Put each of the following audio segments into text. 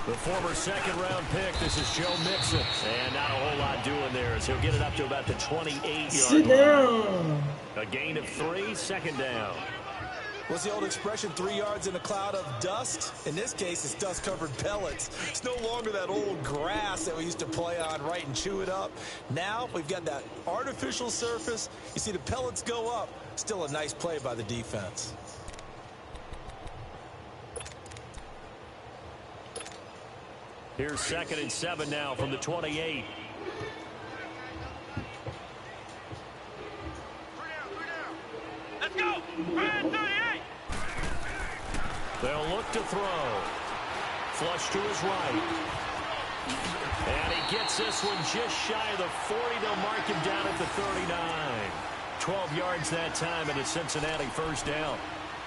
The former second-round pick, this is Joe Mixon. And not a whole lot doing there as he'll get it up to about the 28-yard line. A gain of 3, second down. What's the old expression, 3 yards in a cloud of dust? In this case, it's dust-covered pellets. It's no longer that old grass that we used to play on, right, and chew it up. Now we've got that artificial surface. You see the pellets go up. Still a nice play by the defense. Here's 2nd and 7 now from the 28. Let's go! 38! They'll look to throw. Flush to his right. And he gets this one just shy of the 40. They'll mark him down at the 39. 12 yards that time, and a Cincinnati first down.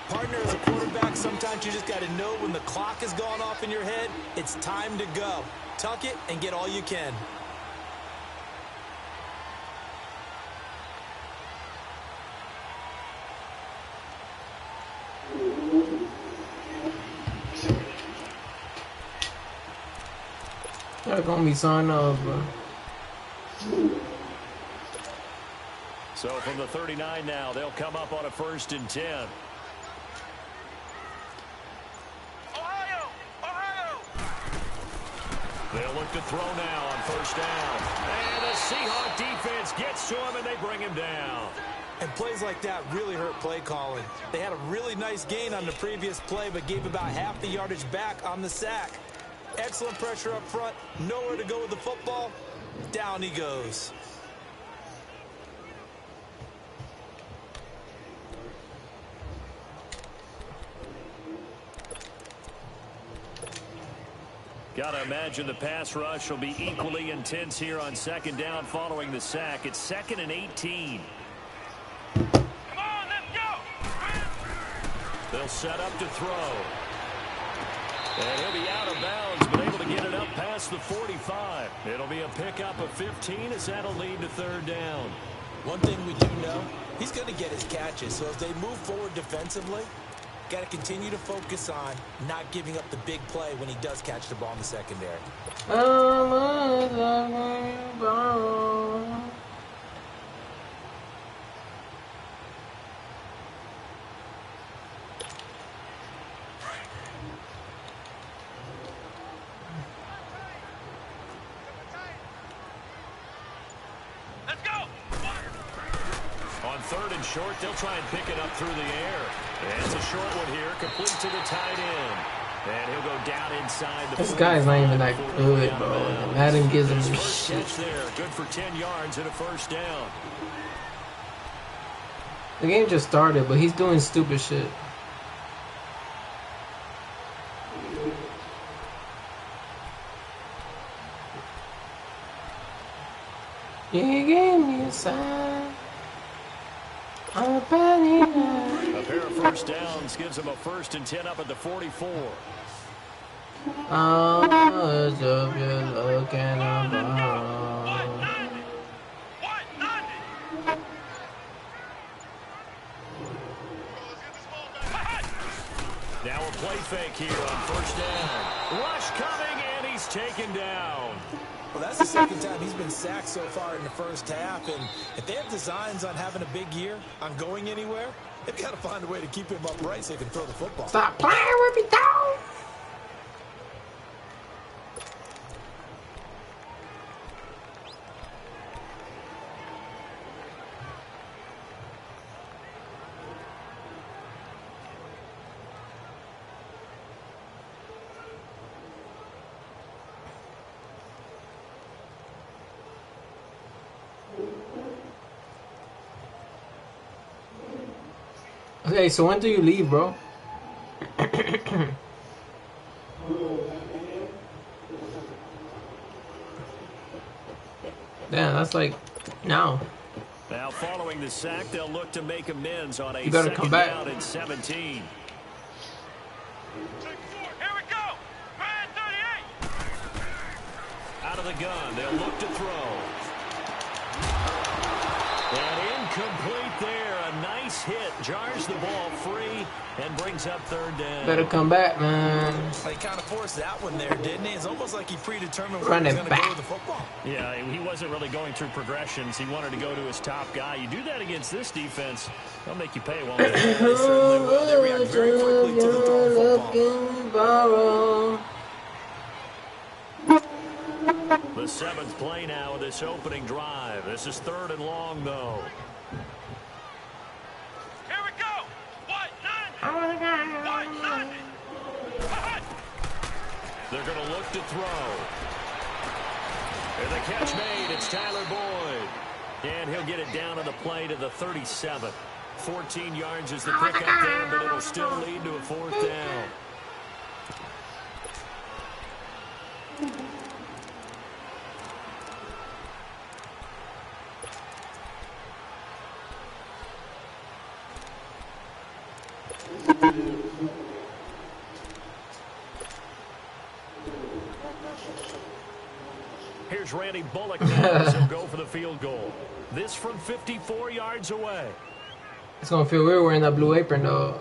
Partner, as a quarterback, sometimes you just got to know when the clock has gone off in your head, it's time to go. Tuck it and get all you can. That's gonna be sign off, bro. So from the 39 now, they'll come up on a 1st and 10. They'll look to throw now on 1st down. And the Seahawks defense gets to him, and they bring him down. And plays like that really hurt play calling. They had a really nice gain on the previous play, but gave about half the yardage back on the sack. Excellent pressure up front. Nowhere to go with the football. Down he goes. Got to imagine the pass rush will be equally intense here on 2nd down following the sack. It's 2nd and 18. Come on, let's go! They'll set up to throw. And he'll be out of bounds, but able to get it up past the 45. It'll be a pickup of 15 as that'll lead to 3rd down. One thing we do know, he's going to get his catches. So as they move forward defensively, got to continue to focus on not giving up the big play when he does catch the ball in the secondary. Let's go! On 3rd and short, they'll try and pick it up through the air. And it's a short one here, complete to the tight end. And he'll go down inside the This guy's not even that good, bro. Madden gives him first shit. catch there, good for 10 yards and a 1st down. The game just started, but he's doing stupid shit. You gave me a sign. I'm a penny. A pair of 1st downs gives him a 1st and 10 up at the 44. Oh, it's a good looking about. Now a play fake here on 1st down. Rush coming, and he's taken down. Well, that's the 2nd time he's been sacked so far in the 1st half. And if they have designs on having a big year, on going anywhere, they've got to find a way to keep him upright so he can throw the football. Stop playing with me, dog. Hey, so when do you leave, bro? Damn, that's like now. Now, following the sack, they'll look to make amends on a You better come second back. down and 17. Here we go. Man 38. Out of the gun, they'll look to throw. And incomplete there. A nice hit. Jars the ball free and brings up third down. Better come back, man. He kind of forced that one there, didn't he? It's almost like he predetermined where Run he was it going to go back. with the football. Yeah, he wasn't really going through progressions. He wanted to go to his top guy. You do that against this defense, they'll make you pay, won't they? They certainly will. They react very quickly to the thrown football. The seventh play now of this opening drive. This is third and long, though. Here we go. What? None. They're going to look to throw. And the catch made. It's Tyler Boyd. And he'll get it down on the play to the 37. 14 yards is the pickup there, but it'll still lead to a fourth down. Here's Randy Bullock now as he'll go for the field goal. This from 54 yards away. It's gonna feel weird wearing that blue apron, though.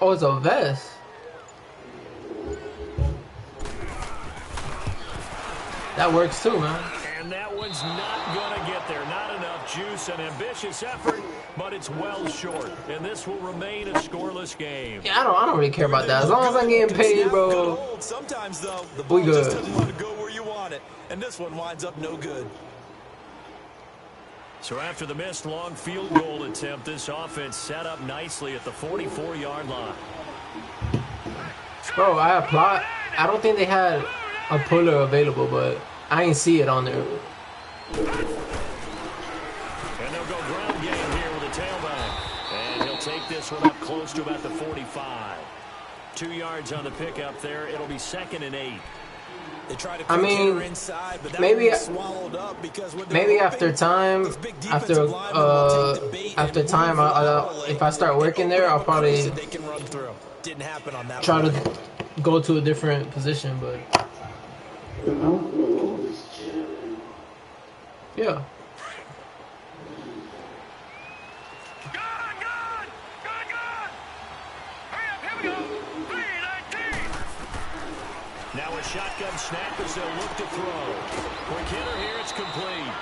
Oh, it's a vest. That works too, man. And that one's not going to get there. Not enough juice. An ambitious effort, but it's well short. And this will remain a scoreless game. Yeah, I don't really care about that. As long as I'm getting paid, bro. Sometimes, though, the We ball just good. doesn't want to go where you want it. And this one winds up no good. So after the missed long field goal attempt, this offense set up nicely at the 44-yard line. Bro, I applied. I don't think they had a puller available, but I ain't see it on there. And they'll go ground game here with a tailback. And he'll take this one up close to about the 45. 2 yards on the pickup there. It'll be 2nd and 8. They try to I mean, inside, but that maybe- was swallowed up because when they're Maybe open, after time, those big defensive linemen will take the bait after and time, move I'll, if I start working there, I'll probably that they can run through. Didn't happen on that try one. to go to a different position, but yeah. Good. Hurry up. Here we go. 3:19. Now a shotgun snap as they'll look to throw. Quick hitter here, it's complete.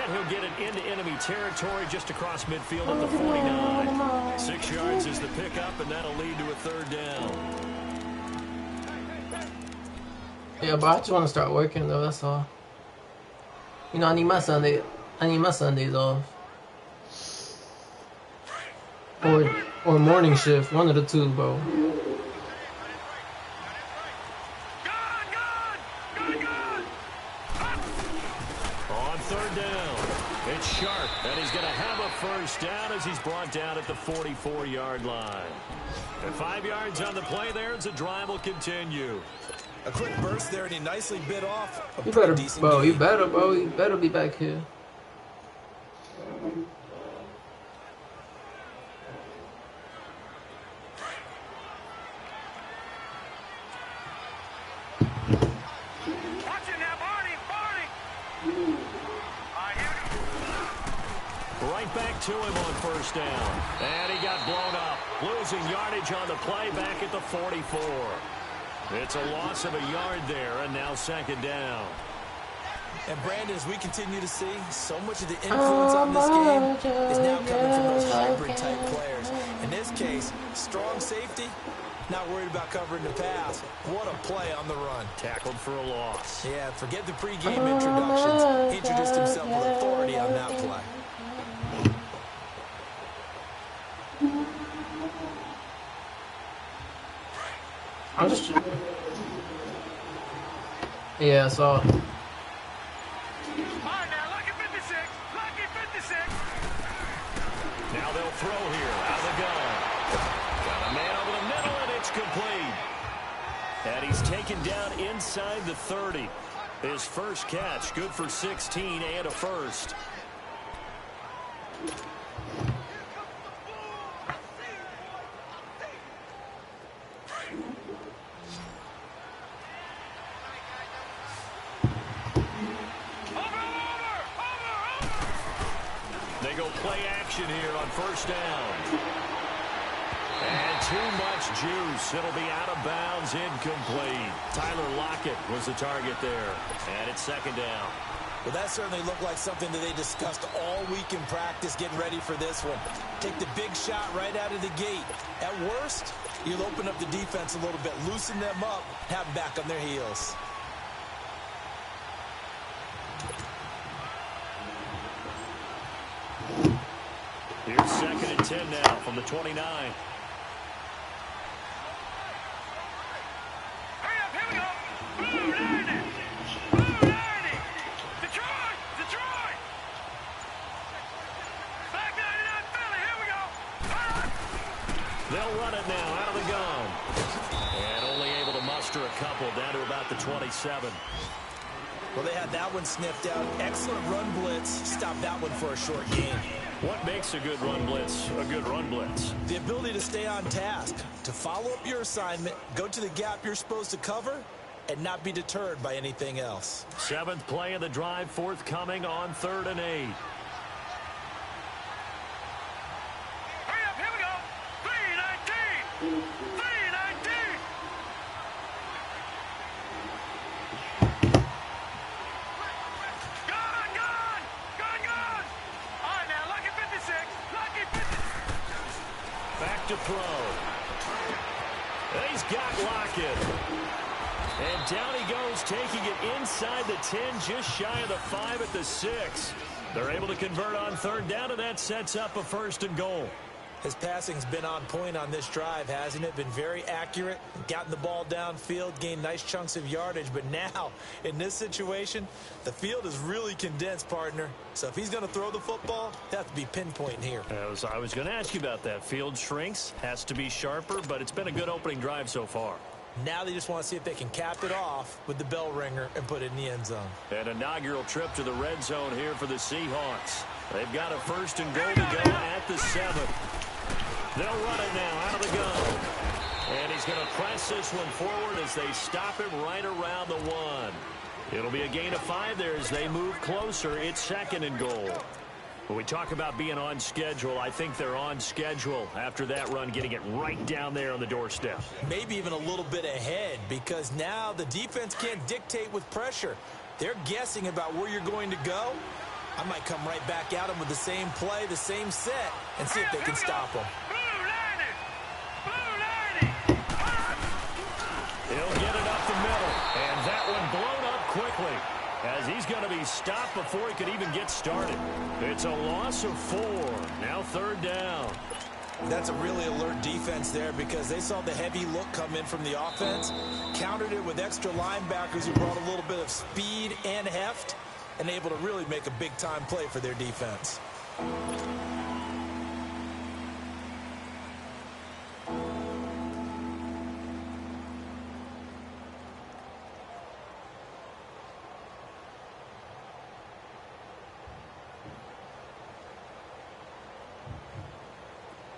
And he'll get it into enemy territory just across midfield at the 49. 6 yards is the pickup, and that'll lead to a third down. Yeah, but I just want to start working though. That's all. You know, I need my Sundays off, or morning shift. One of the two, bro. Good. On third down, it's Sharp, and he's going to have a first down as he's brought down at the 44-yard line. And 5 yards on the play there as the drive will continue. A quick burst there, and he nicely bit off a You pretty better, decent bro. gain. You better be back here. Watch it now, Barney. Right back to him on first down. And he got blown up. Losing yardage on the play back at the 44. It's a loss of a yard there, and now second down. And Brandon, as we continue to see, so much of the influence on this game is now coming from those hybrid-type players. In this case, strong safety, not worried about covering the pass. What a play on the run. Tackled for a loss. Yeah, forget the pregame introductions. He introduced himself with authority on that play. I'm just. Yeah, so. All right, now, lucky 56. throw here. Out of the gun. Got a man over the middle, and it's complete. And he's taken down inside the 30. His first catch, good for 16 and a first. They go play action here on first down. And too much juice. It'll be out of bounds, incomplete. Tyler Lockett was the target there. And it's second down. Well, that certainly looked like something that they discussed all week in practice getting ready for this one. Take the big shot right out of the gate. At worst, you'll open up the defense a little bit, loosen them up, have them back on their heels. Here's second and 10 now from the 29. Hurry up, here we go. Blue 90. Blue 90. Detroit. Detroit. Black 99 Philly, here we go. They'll run it now out of the gun. And only able to muster a couple down to about the 27. Well, they had that one sniffed out. Excellent run blitz. Stop that one for a short gain. What makes a good run blitz a good run blitz? The ability to stay on task, to follow up your assignment, go to the gap you're supposed to cover, and not be deterred by anything else. Seventh play of the drive, forthcoming on 3rd and 8. Hurry up, here we go. 319. 319. Gone. All right, now, lucky 56. Lucky 56. Back to throw. And he's got Lockett. And down he goes, taking it inside the 10, just shy of the 5 at the 6. They're able to convert on 3rd down, and that sets up a 1st and goal. His passing's been on point on this drive, hasn't it? Been very accurate, gotten the ball downfield, gained nice chunks of yardage. But now, in this situation, the field is really condensed, partner. So if he's going to throw the football, they have to be pinpoint here. I was going to ask you about that. Field shrinks, has to be sharper, but it's been a good opening drive so far. Now they just want to see if they can cap it off with the bell ringer and put it in the end zone. An inaugural trip to the red zone here for the Seahawks. They've got a 1st and goal to go at the 7. They'll run it now out of the gun. And he's going to press this one forward as they stop him right around the 1. It'll be a gain of 5 there as they move closer. It's 2nd and goal. When we talk about being on schedule, I think they're on schedule after that run, getting it right down there on the doorstep. Maybe even a little bit ahead, because now the defense can't dictate with pressure. They're guessing about where you're going to go. I might come right back at them with the same play, the same set, and see if they can stop them. He'll get it up the middle, and that one blown up quickly as he's going to be stopped before he could even get started. It's a loss of 4. Now 3rd down. That's a really alert defense there because they saw the heavy look come in from the offense, countered it with extra linebackers who brought a little bit of speed and heft, and able to really make a big-time play for their defense.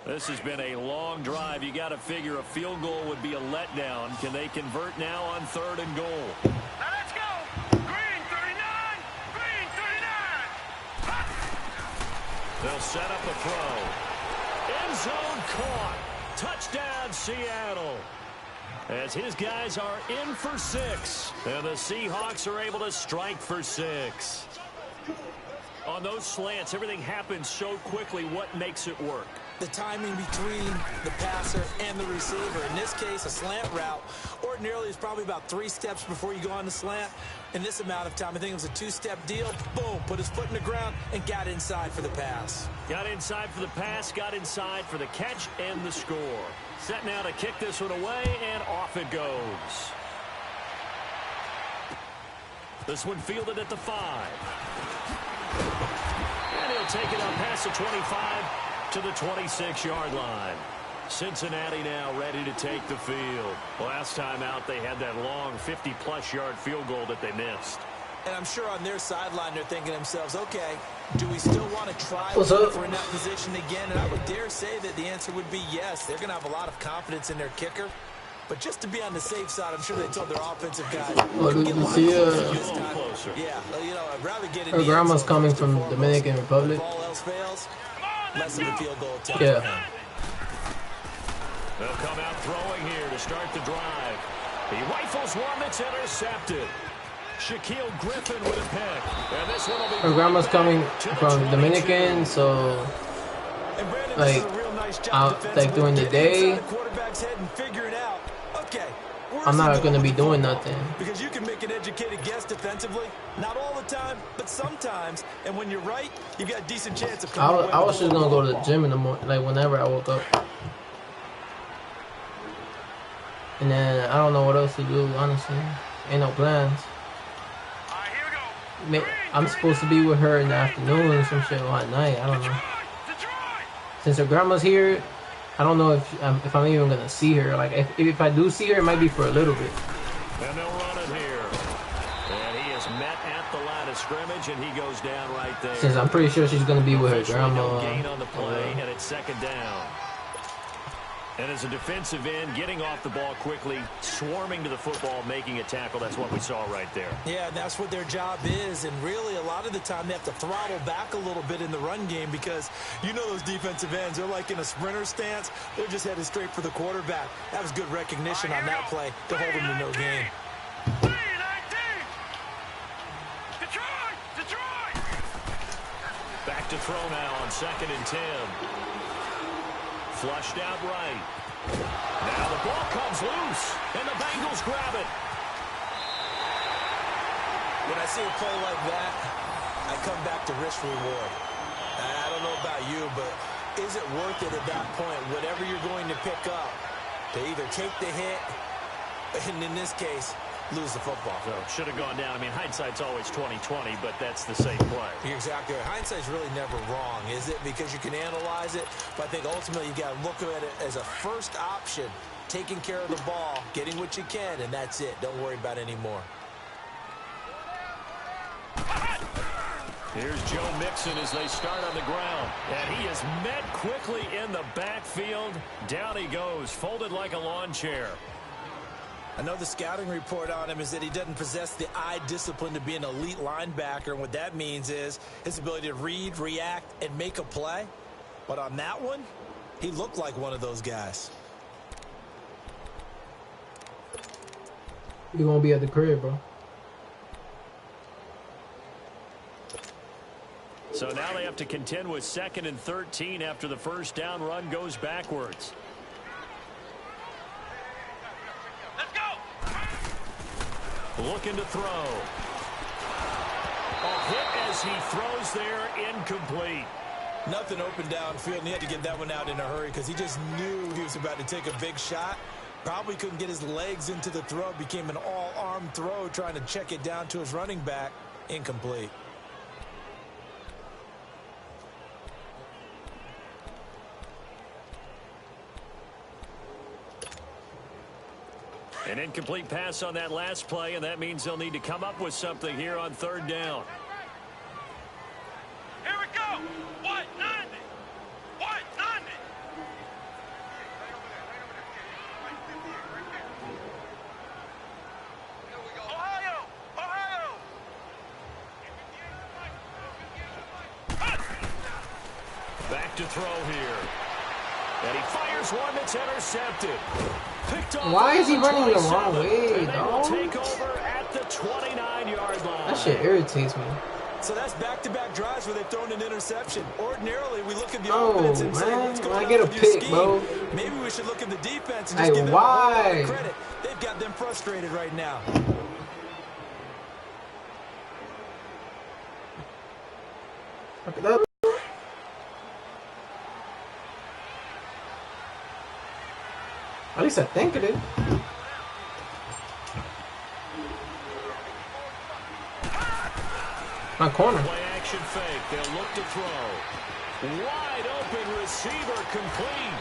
This has been a long drive. You got to figure a field goal would be a letdown. Can they convert now on 3rd and goal? Now let's go. Green 39. Green 39. They'll set up a throw. End zone caught. Touchdown, Seattle. As his guys are in for 6. And the Seahawks are able to strike for 6. On those slants, everything happens so quickly. What makes it work? The timing between the passer and the receiver. In this case, a slant route ordinarily is probably about 3 steps before you go on the slant. In this amount of time, I think it was a 2-step deal. Boom, put his foot in the ground and got inside for the pass. Got inside for the pass, got inside for the catch and the score. Set now to kick this one away, and off it goes. This one fielded at the 5. And he'll take it up past the 25. to the 26-yard line. Cincinnati now ready to take the field. Last time out, they had that long 50-plus yard field goal that they missed. And I'm sure on their sideline they're thinking to themselves, okay, do we still want to try What's up? if we're in that position again? And I would dare say that the answer would be yes. They're going to have a lot of confidence in their kicker. But just to be on the safe side, I'm sure they told their offensive guys, Oh, did you see yeah, you know, I'd rather get in her the grandma's end zone coming first and from foremost. Dominican Republic. If all else fails, less of a field goal attempt. Yeah. They'll come out throwing here to start the drive. He rifles one that's intercepted. Shaquille Griffin with a pick. And this one will be Her grandma's coming from Dominican, so like like during the day, I'm not gonna be doing nothing. Because you can make an educated guess defensively. Not all the time, but sometimes. And when you're right, you got a decent chance of coming away I was with just gonna go to the gym in the morning, like whenever I woke up. And then I don't know what else to do, honestly. Ain't no plans. I'm supposed to be with her in the afternoon or some shit, or at night. I don't know. Since her grandma's here, I don't know if I'm even gonna see her. Like if I do see her, it might be for a little bit. And they'll run it here. And he is met at the line of scrimmage, and he goes down right there. Since I'm pretty sure she's gonna be with her grandma. No gain on the play, and it's second down. And as a defensive end, getting off the ball quickly, swarming to the football, making a tackle, that's what we saw right there. Yeah, and that's what their job is. And really, a lot of the time, they have to throttle back a little bit in the run game because you know those defensive ends, they're like in a sprinter stance. They're just headed straight for the quarterback. That was good recognition on that play to hold them to no gain. Back to throw now on 2nd and 10. Flushed out right. Now the ball comes loose, and the Bengals grab it. When I see a play like that, I come back to risk reward. I don't know about you, but is it worth it at that point, whatever you're going to pick up, to either take the hit, and in this case, lose the football? So it should have gone down. I mean, hindsight's always 20/20, but that's the same play. You're exactly right. Hindsight's really never wrong, is it? Because you can analyze it, but I think ultimately you got to look at it as a first option, taking care of the ball, getting what you can, and that's it. Don't worry about any more. Here's Joe Mixon as they start on the ground. And he is met quickly in the backfield. Down he goes, folded like a lawn chair. I know the scouting report on him is that he doesn't possess the eye discipline to be an elite linebacker. And what that means is his ability to read, react, and make a play. But on that one, he looked like one of those guys. You won't be at the crib, bro. So now they have to contend with 2nd and 13 after the first down run goes backwards. Let's go. Looking to throw. A hit as he throws there, incomplete. Nothing open downfield, and he had to get that one out in a hurry because he just knew he was about to take a big shot. Probably couldn't get his legs into the throw. Became an all-arm throw trying to check it down to his running back. Incomplete. An incomplete pass on that last play, and that means they'll need to come up with something here on 3rd down. Here we go. 190. 190. Ohio. Back to throw here. And he fires one that's intercepted. Picked off. Why is he running the wrong way, and they will dog? take over at the 29-yard line. That shit irritates me. So that's back-to-back drives where they've thrown an interception. Ordinarily, we look at the No, offense and say, man. what's going When I on get a with your pick, scheme? bro. Maybe we should look at the defense and Hey, just give them why? a little credit. They've got them frustrated right now. Look at that. At least I think it is. My corner. Play Play-action fake. They'll look to throw. Wide open receiver complete.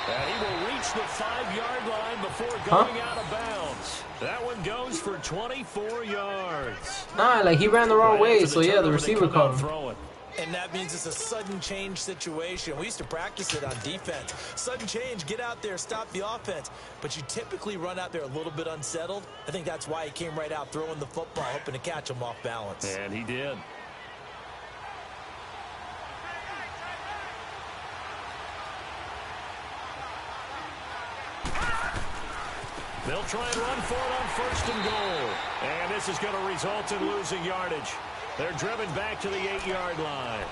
And he will reach the 5-yard line before going out of bounds. That one goes for 24 yards. Nah, like he ran the wrong way, so yeah, the receiver caught him. And that means it's a sudden change situation. We used to practice it on defense. Sudden change, get out there, stop the offense. But you typically run out there a little bit unsettled. I think that's why he came right out throwing the football, hoping to catch him off balance. And he did. They'll try and run for it on 1st and goal. And this is going to result in losing yardage. They're driven back to the 8-yard line.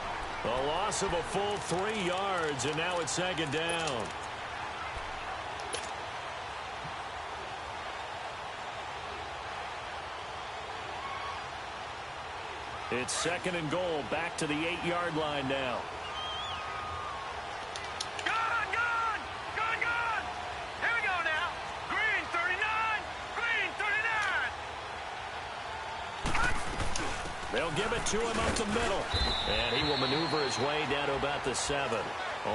A loss of a full 3 yards, and now it's 2nd down. It's 2nd and goal, back to the 8-yard line now. They'll give it to him up the middle. And he will maneuver his way down to about the 7.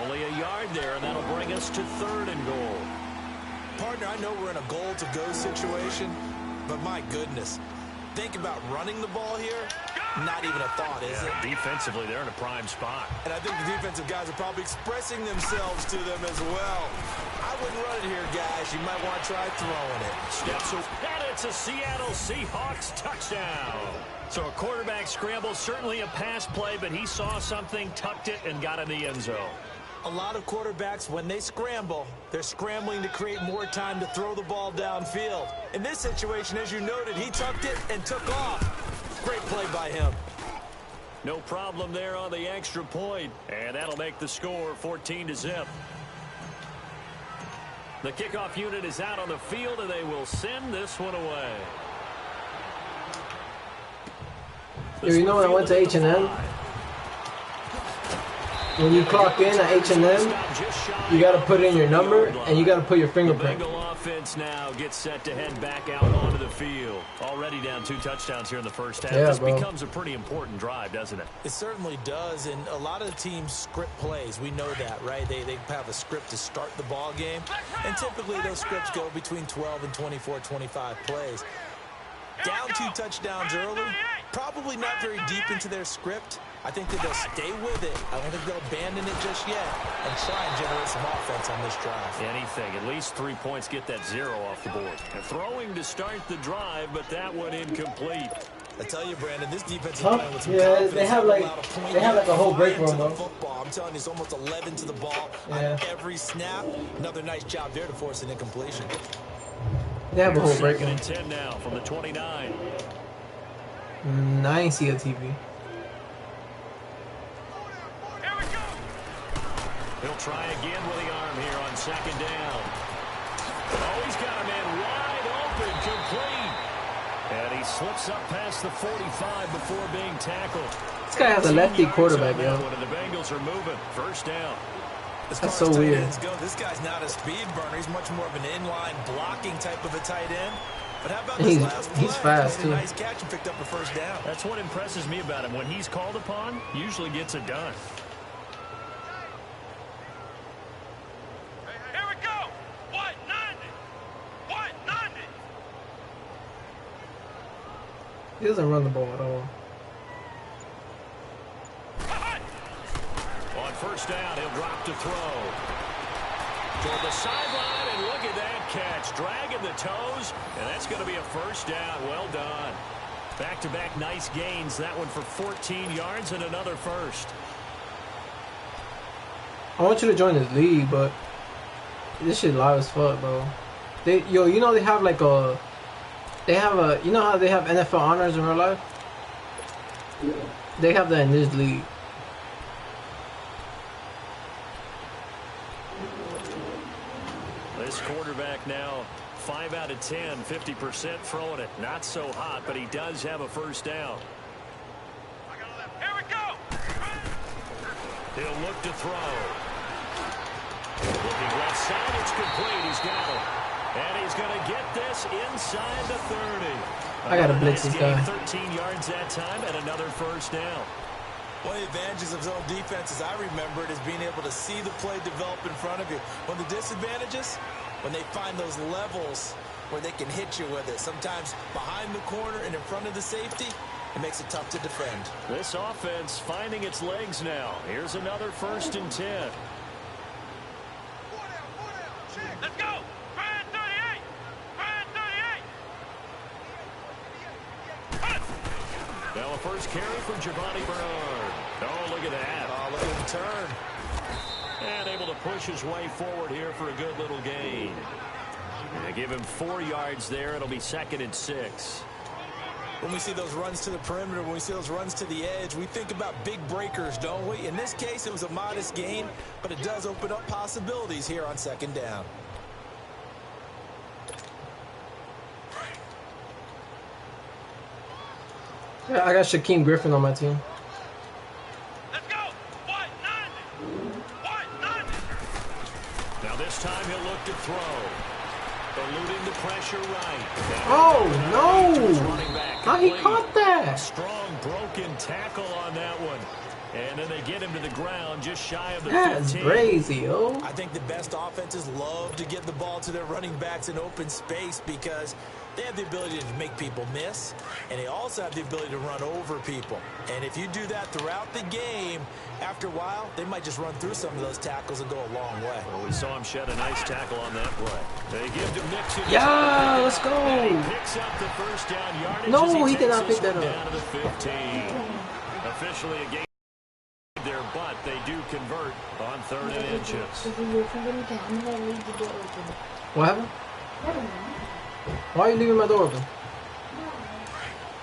Only a yard there, and that'll bring us to 3rd and goal. Partner, I know we're in a goal-to-go situation, but my goodness. Think about running the ball here. Not even a thought, is it? Defensively, they're in a prime spot. And I think the defensive guys are probably expressing themselves to them as well. I wouldn't run it here, guys. You might want to try throwing it. Steps and it's a Seattle Seahawks touchdown. So a quarterback scramble, certainly a pass play, but he saw something, tucked it, and got in the end zone. A lot of quarterbacks, when they scramble, they're scrambling to create more time to throw the ball downfield. In this situation, as you noted, he tucked it and took off. Great play by him. No problem there on the extra point, and that'll make the score 14-0. The kickoff unit is out on the field, and they will send this one away. You know when I went to H&M? When you clock in at H&M, you got to put in your number, and you got to put your fingerprint. The Bengal offense now gets set to head back out onto the field. Already down 2 touchdowns here in the first half. Yeah, this bro. becomes a pretty important drive, doesn't it? It certainly does, and a lot of the teams script plays. We know that, right? They have a script to start the ball game, and typically those scripts go between 12 and 24, 25 plays. Down 2 touchdowns early, probably not very deep into their script. I think that they'll stay with it. I don't think they'll abandon it just yet and try and generate some offense on this drive. Anything. At least 3 points, get that 0 off the board. And throwing to start the drive, but that one incomplete. I tell you, Brandon, this defense is playing with some confidence. they have like a whole break room, though. I'm telling you, it's almost 11 to the ball on every snap. Another nice job there to force an incompletion. They have a whole break room. 10 now from the 29. I ain't see a TV. He'll try again with the arm here on 2nd down. Oh, he's got a man wide open, complete. And he slips up past the 45 before being tackled. This guy has a lefty quarterback, yo. And the Bengals are moving. 1st down. That's so weird. This guy's not a speed burner. He's much more of an inline blocking type of a tight end. But how about this last play? He's fast, too. Nice catch and picked up a 1st down. That's what impresses me about him. When he's called upon, usually gets it done. He doesn't run the ball at all. On 1st down, he'll drop to throw. Toward the sideline, and look at that catch. Dragging the toes, and that's going to be a 1st down. Well done. Back-to-back nice gains. That one for 14 yards and another 1st. I want you to join this league, but this shit live as fuck, bro. You know they have like a... you know how they have NFL honors in real life? They have that in this league. This quarterback now 5 out of 10, 50% throwing it. Not so hot, but he does have a 1st down. Here we go. He'll look to throw. Looking left side, it's complete. He's got it. And he's going to get this inside the 30. I got to blitz this guy. 13 yards that time and another 1st down. One of the advantages of zone defenses, I remember it, is being able to see the play develop in front of you. One of the disadvantages, when they find those levels where they can hit you with it. Sometimes behind the corner and in front of the safety, it makes it tough to defend. This offense finding its legs now. Here's another 1st and 10. Let's go! Fire 38! Fire 38! Now a first carry for Giovanni Bernard. Oh, look at that. Oh, look at him turn. And able to push his way forward here for a good little gain. And they give him 4 yards there. It'll be 2nd and 6. When we see those runs to the perimeter, when we see those runs to the edge, we think about big breakers, don't we? In this case, it was a modest gain, but it does open up possibilities here on 2nd down. Yeah, I got Shaquem Griffin on my team. Let's go! White 90! White 90! Now this time he'll look to throw. Eluding the pressure right. Oh, no! Running back How he complete. caught that? Strong broken tackle on that one. And then they get him to the ground just shy of the That's 15. crazy, yo. I think the best offenses love to get the ball to their running backs in open space because they have the ability to make people miss, and they also have the ability to run over people. And if you do that throughout the game, after a while, they might just run through some of those tackles and go a long way. Well, we saw him shed a nice tackle on that play. They give to Mixon. Yeah, let's go. And he picks up the 1st down yardage. No, as he did takes not pick this that one up. down to the 15. Officially a game there, but they do convert on 3rd and inches. What happened? Why are you leaving my door open?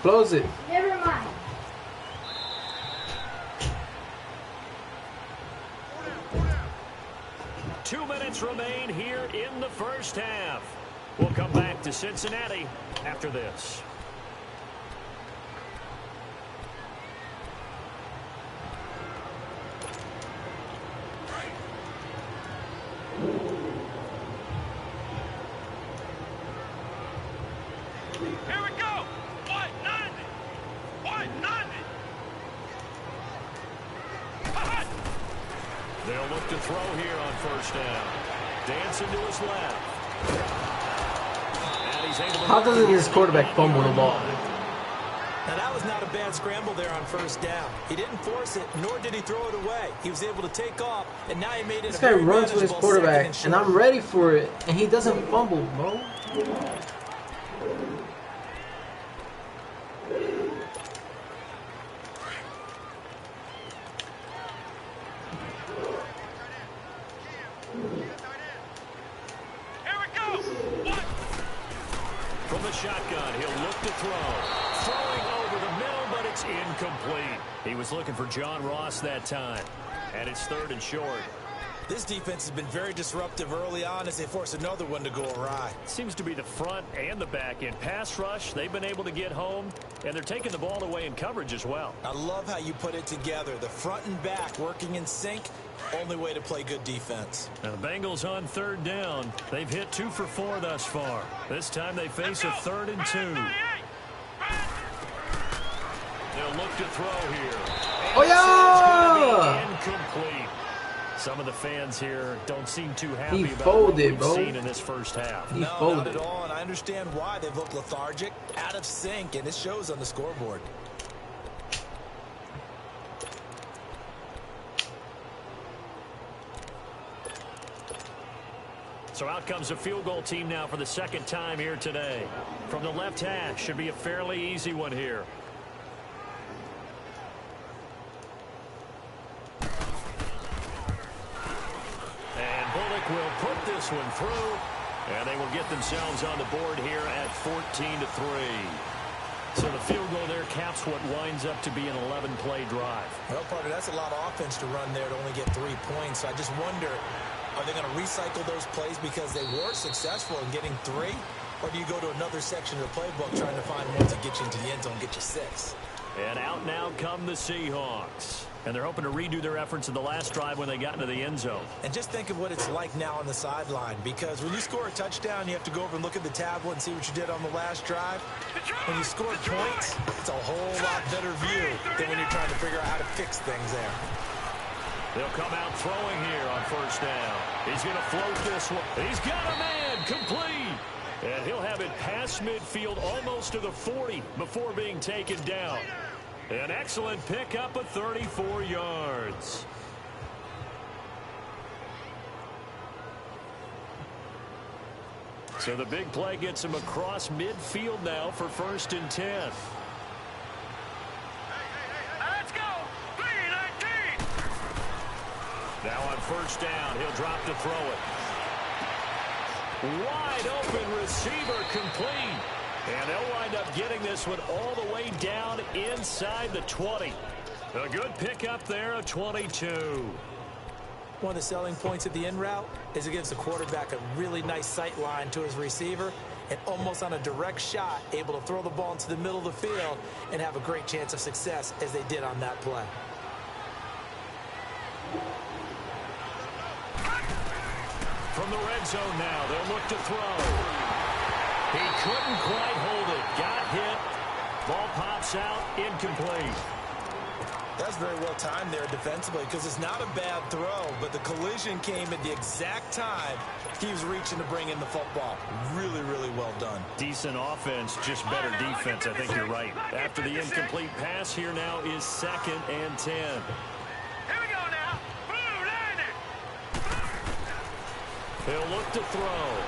Close it. Never mind. Two minutes remain here in the 1st half. We'll come back to Cincinnati after this. Here we go! White 90! White 90! They'll look to throw here on 1st down. Dancing to his left. And he's able to How doesn't this quarterback fumble the ball? Now, that was not a bad scramble there on 1st down. He didn't force it, nor did he throw it away. He was able to take off, and now he made it This a guy very runs with his manageable quarterback, 2nd and I'm ready for it, and he doesn't fumble, bro. Here we go! White! From the shotgun, he'll look to throw. Throwing over the middle, but it's incomplete. He was looking for John Ross that time. And it's 3rd and short. This defense has been very disruptive early on as they force another one to go awry. Seems to be the front and the back end. Pass rush, they've been able to get home, and they're taking the ball away in coverage as well. I love how you put it together. The front and back working in sync, only way to play good defense. Now the Bengals on 3rd down. They've hit 2 for 4 thus far. This time they face a 3rd and 2. They'll look to throw here. Oh, And yeah! this is gonna be incomplete. Some of the fans here don't seem too happy He about folded, what we've bro. seen in this 1st half. He No, not folded. at all, and I understand why. They've looked lethargic, out of sync, and it shows on the scoreboard. So out comes a field goal team now for the 2nd time here today. From the left hash, should be a fairly easy one here. And Bullock will put this one through, and they will get themselves on the board here at 14-3. So the field goal there caps what winds up to be an 11-play drive. Well, partner, that's a lot of offense to run there to only get 3 points. So I just wonder, are they going to recycle those plays because they were successful in getting 3? Or do you go to another section of the playbook trying to find ones that get you into the end zone, get you 6? And out now come the Seahawks. And they're hoping to redo their efforts in the last drive when they got into the end zone. And just think of what it's like now on the sideline, because when you score a touchdown, you have to go over and look at the tablet and see what you did on the last drive. When you score points, it's a whole lot better view than when you're trying to figure out how to fix things there. They'll come out throwing here on first down. He's going to float this one. He's got a man, complete. And he'll have it past midfield almost to the 40 before being taken down. An excellent pickup of 34 yards. So the big play gets him across midfield now for 1st and 10. Let's go. 3-19. Now on first down, he'll drop to throw it. Wide open receiver, complete. And they'll wind up getting this one all the way down inside the 20. A good pickup there of 22. One of the selling points of the in route is it gives the quarterback a really nice sight line to his receiver, and almost on a direct shot, able to throw the ball into the middle of the field and have a great chance of success as they did on that play. From the red zone now, they'll look to throw. He couldn't quite hold it. Got hit. Ball pops out. Incomplete. That's very well timed there defensively, because it's not a bad throw, but the collision came at the exact time he was reaching to bring in the football. Really, really well done. Decent offense, just better defense. I think you're right. After the incomplete pass, here now is 2nd and 10. Here we go now. Blue line it. He'll look to throw.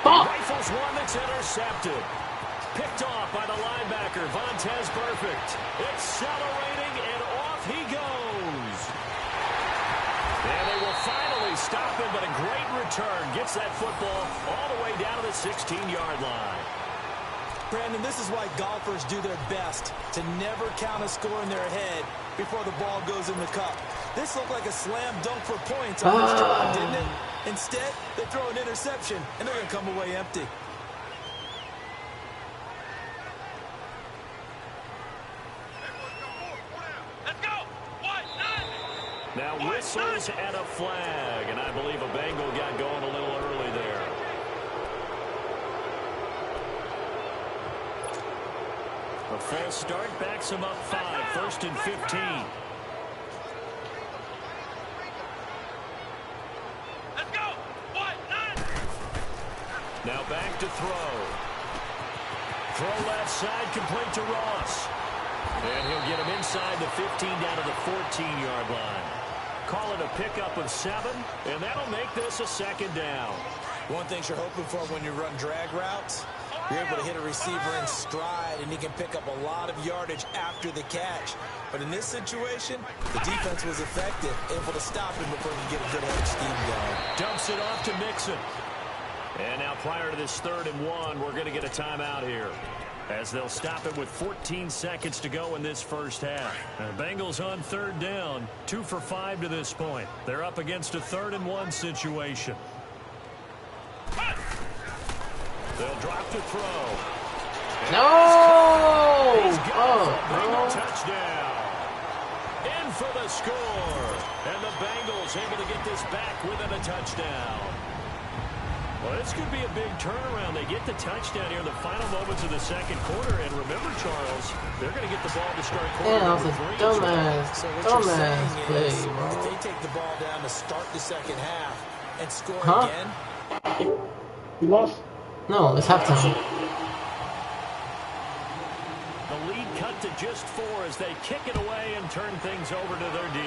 Rifles one that's intercepted. Picked off by the linebacker, Vontez Perfect. Accelerating, and off he goes. And they will finally stop him, but a great return. Gets that football all the way down to the 16-yard line. Brandon, this is why golfers do their best to never count a score in their head before the ball goes in the cup. This looked like a slam dunk for points on this drive, didn't it? Instead, they throw an interception, and they're going to come away empty. Let's go. 1-9. Now whistles and a flag, and I believe a Bengal got going a little early there. A false start backs him up 5, 1st and 15. Let's go. 1-9. Now back to throw. Throw left side, complete to Ross. And he'll get him inside the 15 down to the 14-yard line. Call it a pickup of 7, and that'll make this a 2nd down. One thing you're hoping for when you run drag routes, you're able to hit a receiver in stride, and he can pick up a lot of yardage after the catch. But in this situation, the defense was effective, able to stop him before he could get a good head of steam going. Dumps it off to Mixon. And now prior to this 3rd and 1, we're going to get a timeout here, as they'll stop it with 14 seconds to go in this first half. Now, Bengals on 3rd down, 2 for 5 to this point. They're up against a 3rd and 1 situation. They'll drop to throw. No! He's got Oh, Bengal touchdown. In for the score. And the Bengals able to get this back within a touchdown. Well, this could be a big turnaround. They get the touchdown here in the final moments of the 2nd quarter. And remember, Charles, they're going to get the ball to start quarter yeah, that was number a 3 as well. dumbass play, If bro. they take the ball down to start the 2nd half and score Huh? again, You lost? No, it's halftime. The lead cut to just 4 as they kick it away and turn things over to their D.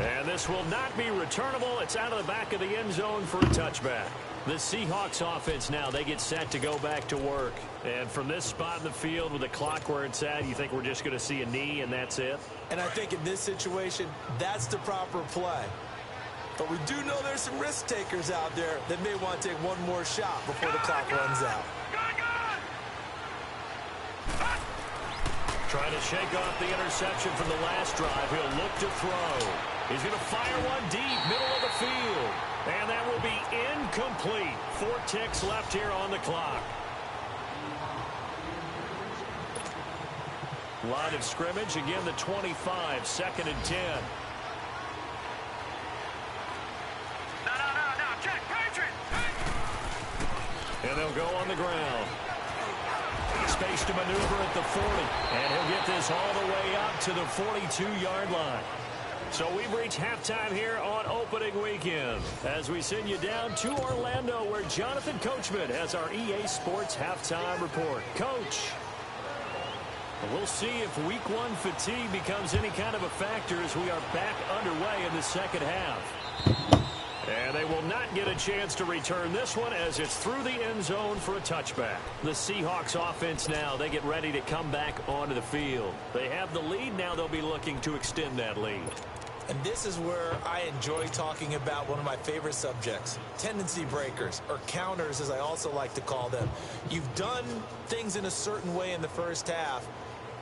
And this will not be returnable. It's out of the back of the end zone for a touchback. The Seahawks offense now, they get set to go back to work. And from this spot in the field with the clock where it's at, you think we're just going to see a knee and that's it? and I think in this situation, that's the proper play. But we do know there's some risk takers out there that may want to take one more shot before the clock runs out. Trying to shake off the interception from the last drive. He'll look to throw. He's going to fire one deep, middle of the field. And that will be incomplete. 4 ticks left here on the clock. Line of scrimmage, again the 25, 2nd and 10. No, check, Patriot! And they'll go on the ground. Space to maneuver at the 40. And he'll get this all the way up to the 42-yard line. So we've reached halftime here on opening weekend as we send you down to Orlando where Jonathan Coachman has our EA Sports halftime report. Coach, we'll see if week 1 fatigue becomes any kind of a factor as we are back underway in the second half. And they will not get a chance to return this one as it's through the end zone for a touchback. The Seahawks offense now, they get ready to come back onto the field. They have the lead. Now they'll be looking to extend that lead. And this is where I enjoy talking about one of my favorite subjects, tendency breakers, or counters as I also like to call them. You've done things in a certain way in the first half,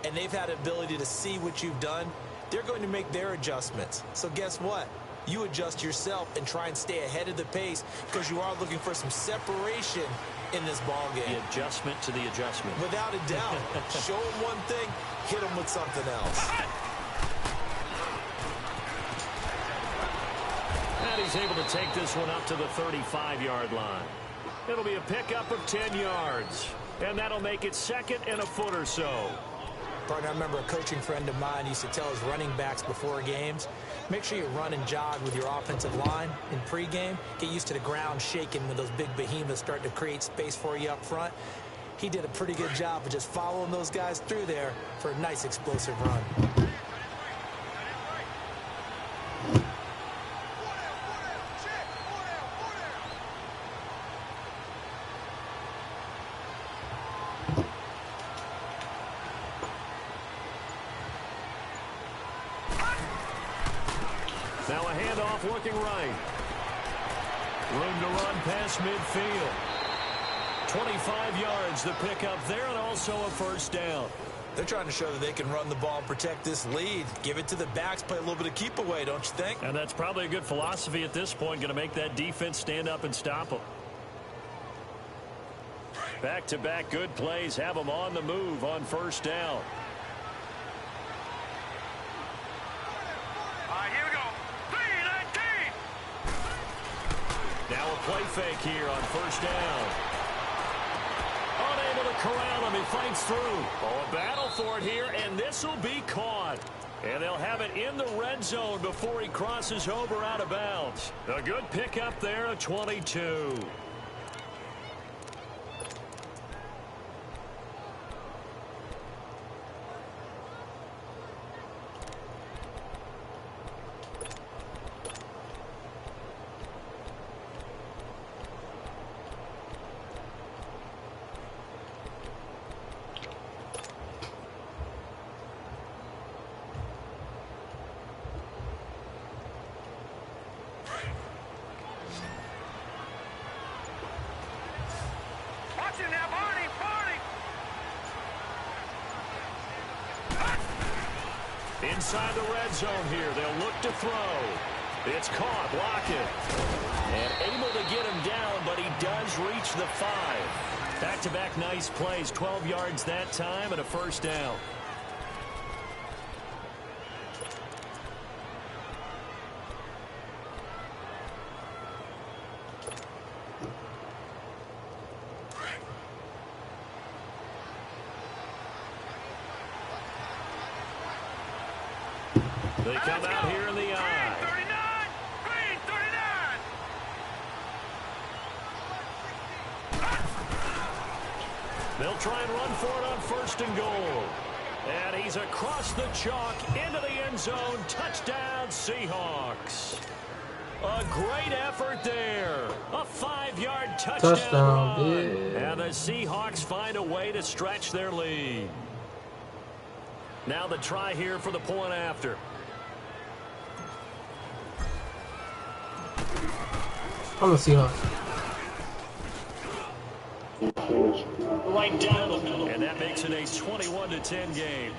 and they've had the ability to see what you've done. They're going to make their adjustments. So guess what? You adjust yourself and try and stay ahead of the pace because you are looking for some separation in this ball game. The adjustment to the adjustment. Without a doubt. Show them one thing, hit them with something else. And he's able to take this one up to the 35-yard line. It'll be a pickup of 10 yards. And that'll make it 2nd and a foot or so. Partner, I remember a coaching friend of mine used to tell his running backs before games, make sure you run and jog with your offensive line in pregame. Get used to the ground shaking when those big behemoths start to create space for you up front. He did a pretty good job of just following those guys through there for a nice explosive run. Now a handoff looking right. Room to run past midfield. 25 yards the pickup there and also a first down. They're trying to show that they can run the ball and protect this lead. Give it to the backs, play a little bit of keep away, don't you think? And that's probably a good philosophy at this point. Going to make that defense stand up and stop them. Back-to-back good plays have them on the move on first down. Now a play fake here on first down. Unable to corral him. He fights through. Oh, a battle for it here, and this will be caught. And they'll have it in the red zone before he crosses over out of bounds. A good pickup there, a 22. Inside the red zone here, they'll look to throw. It's caught, block it. And able to get him down, but he does reach the 5. Back-to-back nice plays, 12 yards that time and a first down. They come out here in the eye. Green 39. They'll try and run for it on first and goal. And he's across the chalk into the end zone. Touchdown, Seahawks. A great effort there. A 5-yard touchdown run. Yeah. And the Seahawks find a way to stretch their lead. Now the try here for the point after. I'm the Seahawks. Right down the middle. And that makes it a 21-10 game.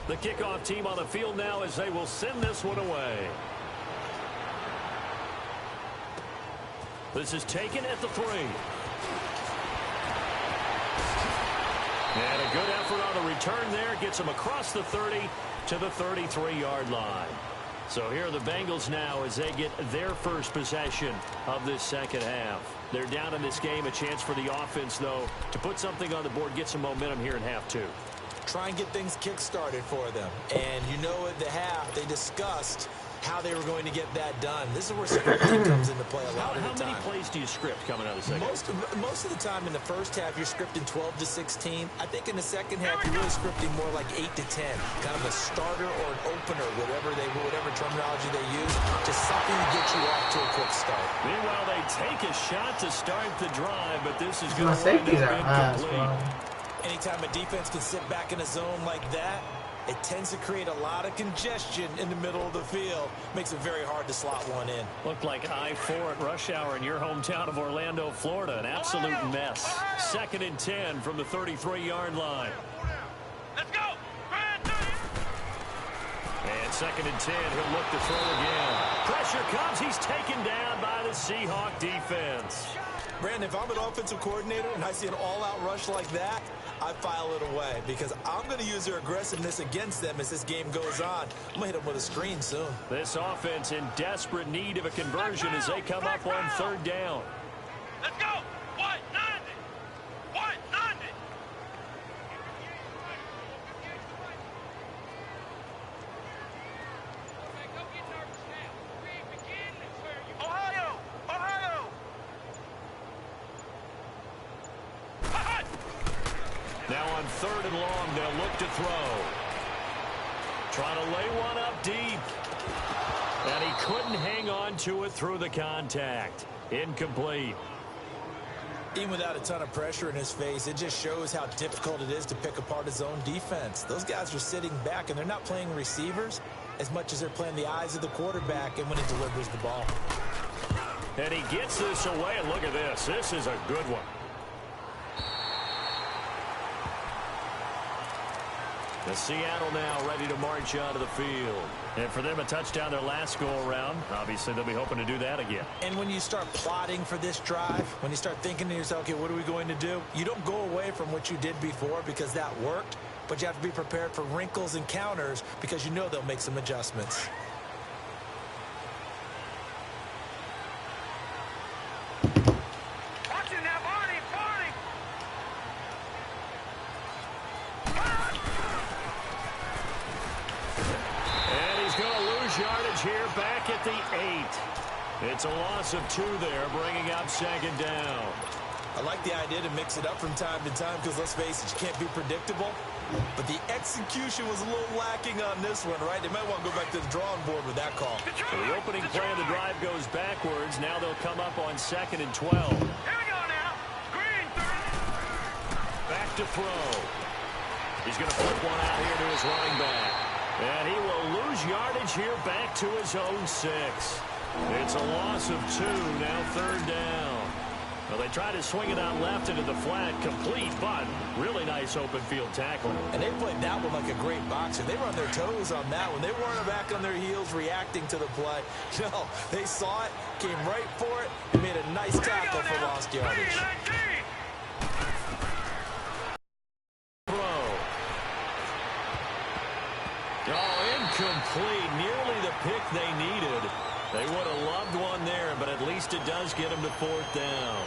The kickoff team on the field now as they will send this one away. This is taken at the 3. And a good effort on the return there. Gets him across the 30 to the 33-yard line. So here are the Bengals now as they get their first possession of this second half. They're down in this game. A chance for the offense, though, to put something on the board, get some momentum here in half 2. Try and get things kick-started for them. And you know at the half, they discussed how they were going to get that done. This is where scripting comes into play a lot of the time. How many plays do you script coming out of the second? Most of the time in the first half, you're scripting 12 to 16. I think in the second half, you're really scripting more like 8 to 10. Kind of a starter or an opener, whatever terminology they use. Just something to get you off to a quick start. Meanwhile, they take a shot to start the drive, but this is going to safeties are incomplete. Anytime a defense can sit back in a zone like that, it tends to create a lot of congestion in the middle of the field. Makes it very hard to slot one in. Looked like I-4 at rush hour in your hometown of Orlando, Florida. An absolute mess. 2nd and 10 from the 33-yard line. Let's go. And 2nd and 10. He'll look to throw again. Pressure comes. He's taken down by the Seahawk defense. Brandon, if I'm an offensive coordinator and I see an all-out rush like that, I file it away because I'm going to use their aggressiveness against them as this game goes on. I'm going to hit them with a screen soon. This offense in desperate need of a conversion as they come up on 3rd down. Let's go. What? 90. What? 90. Ohio. Ohio. Now on 3rd and long, they'll look to throw. Trying to lay one up deep. And he couldn't hang on to it through the contact. Incomplete. Even without a ton of pressure in his face, it just shows how difficult it is to pick apart his own defense. Those guys are sitting back, and they're not playing receivers as much as they're playing the eyes of the quarterback and when he delivers the ball. And he gets this away, and look at this. This is a good one. The Seattle now ready to march out of the field. And for them, a touchdown their last go-around. Obviously, they'll be hoping to do that again. And when you start plotting for this drive, when you start thinking to yourself, okay, what are we going to do? You don't go away from what you did before because that worked, but you have to be prepared for wrinkles and counters because you know they'll make some adjustments. Here back at the 8. It's a loss of 2 there, bringing up 2nd down. I like the idea to mix it up from time to time because, let's face it, you can't be predictable. But the execution was a little lacking on this one, right? They might want to go back to the drawing board with that call. So the opening play of the drive goes backwards. Now they'll come up on 2nd and 12. Here we go now. Screen 30. Back to throw. He's going to flip one out here to his running back. And he will lose yardage here back to his own 6. It's a loss of 2, now 3rd down. Well, they try to swing it out left into the flat, complete, but really nice open field tackle. And they played that one like a great boxer. They were on their toes on that one. They weren't back on their heels reacting to the play. No, they saw it, came right for it, and made a nice tackle for lost yardage. Incomplete, nearly the pick they needed. They would have loved one there, but at least it does get them to 4th down.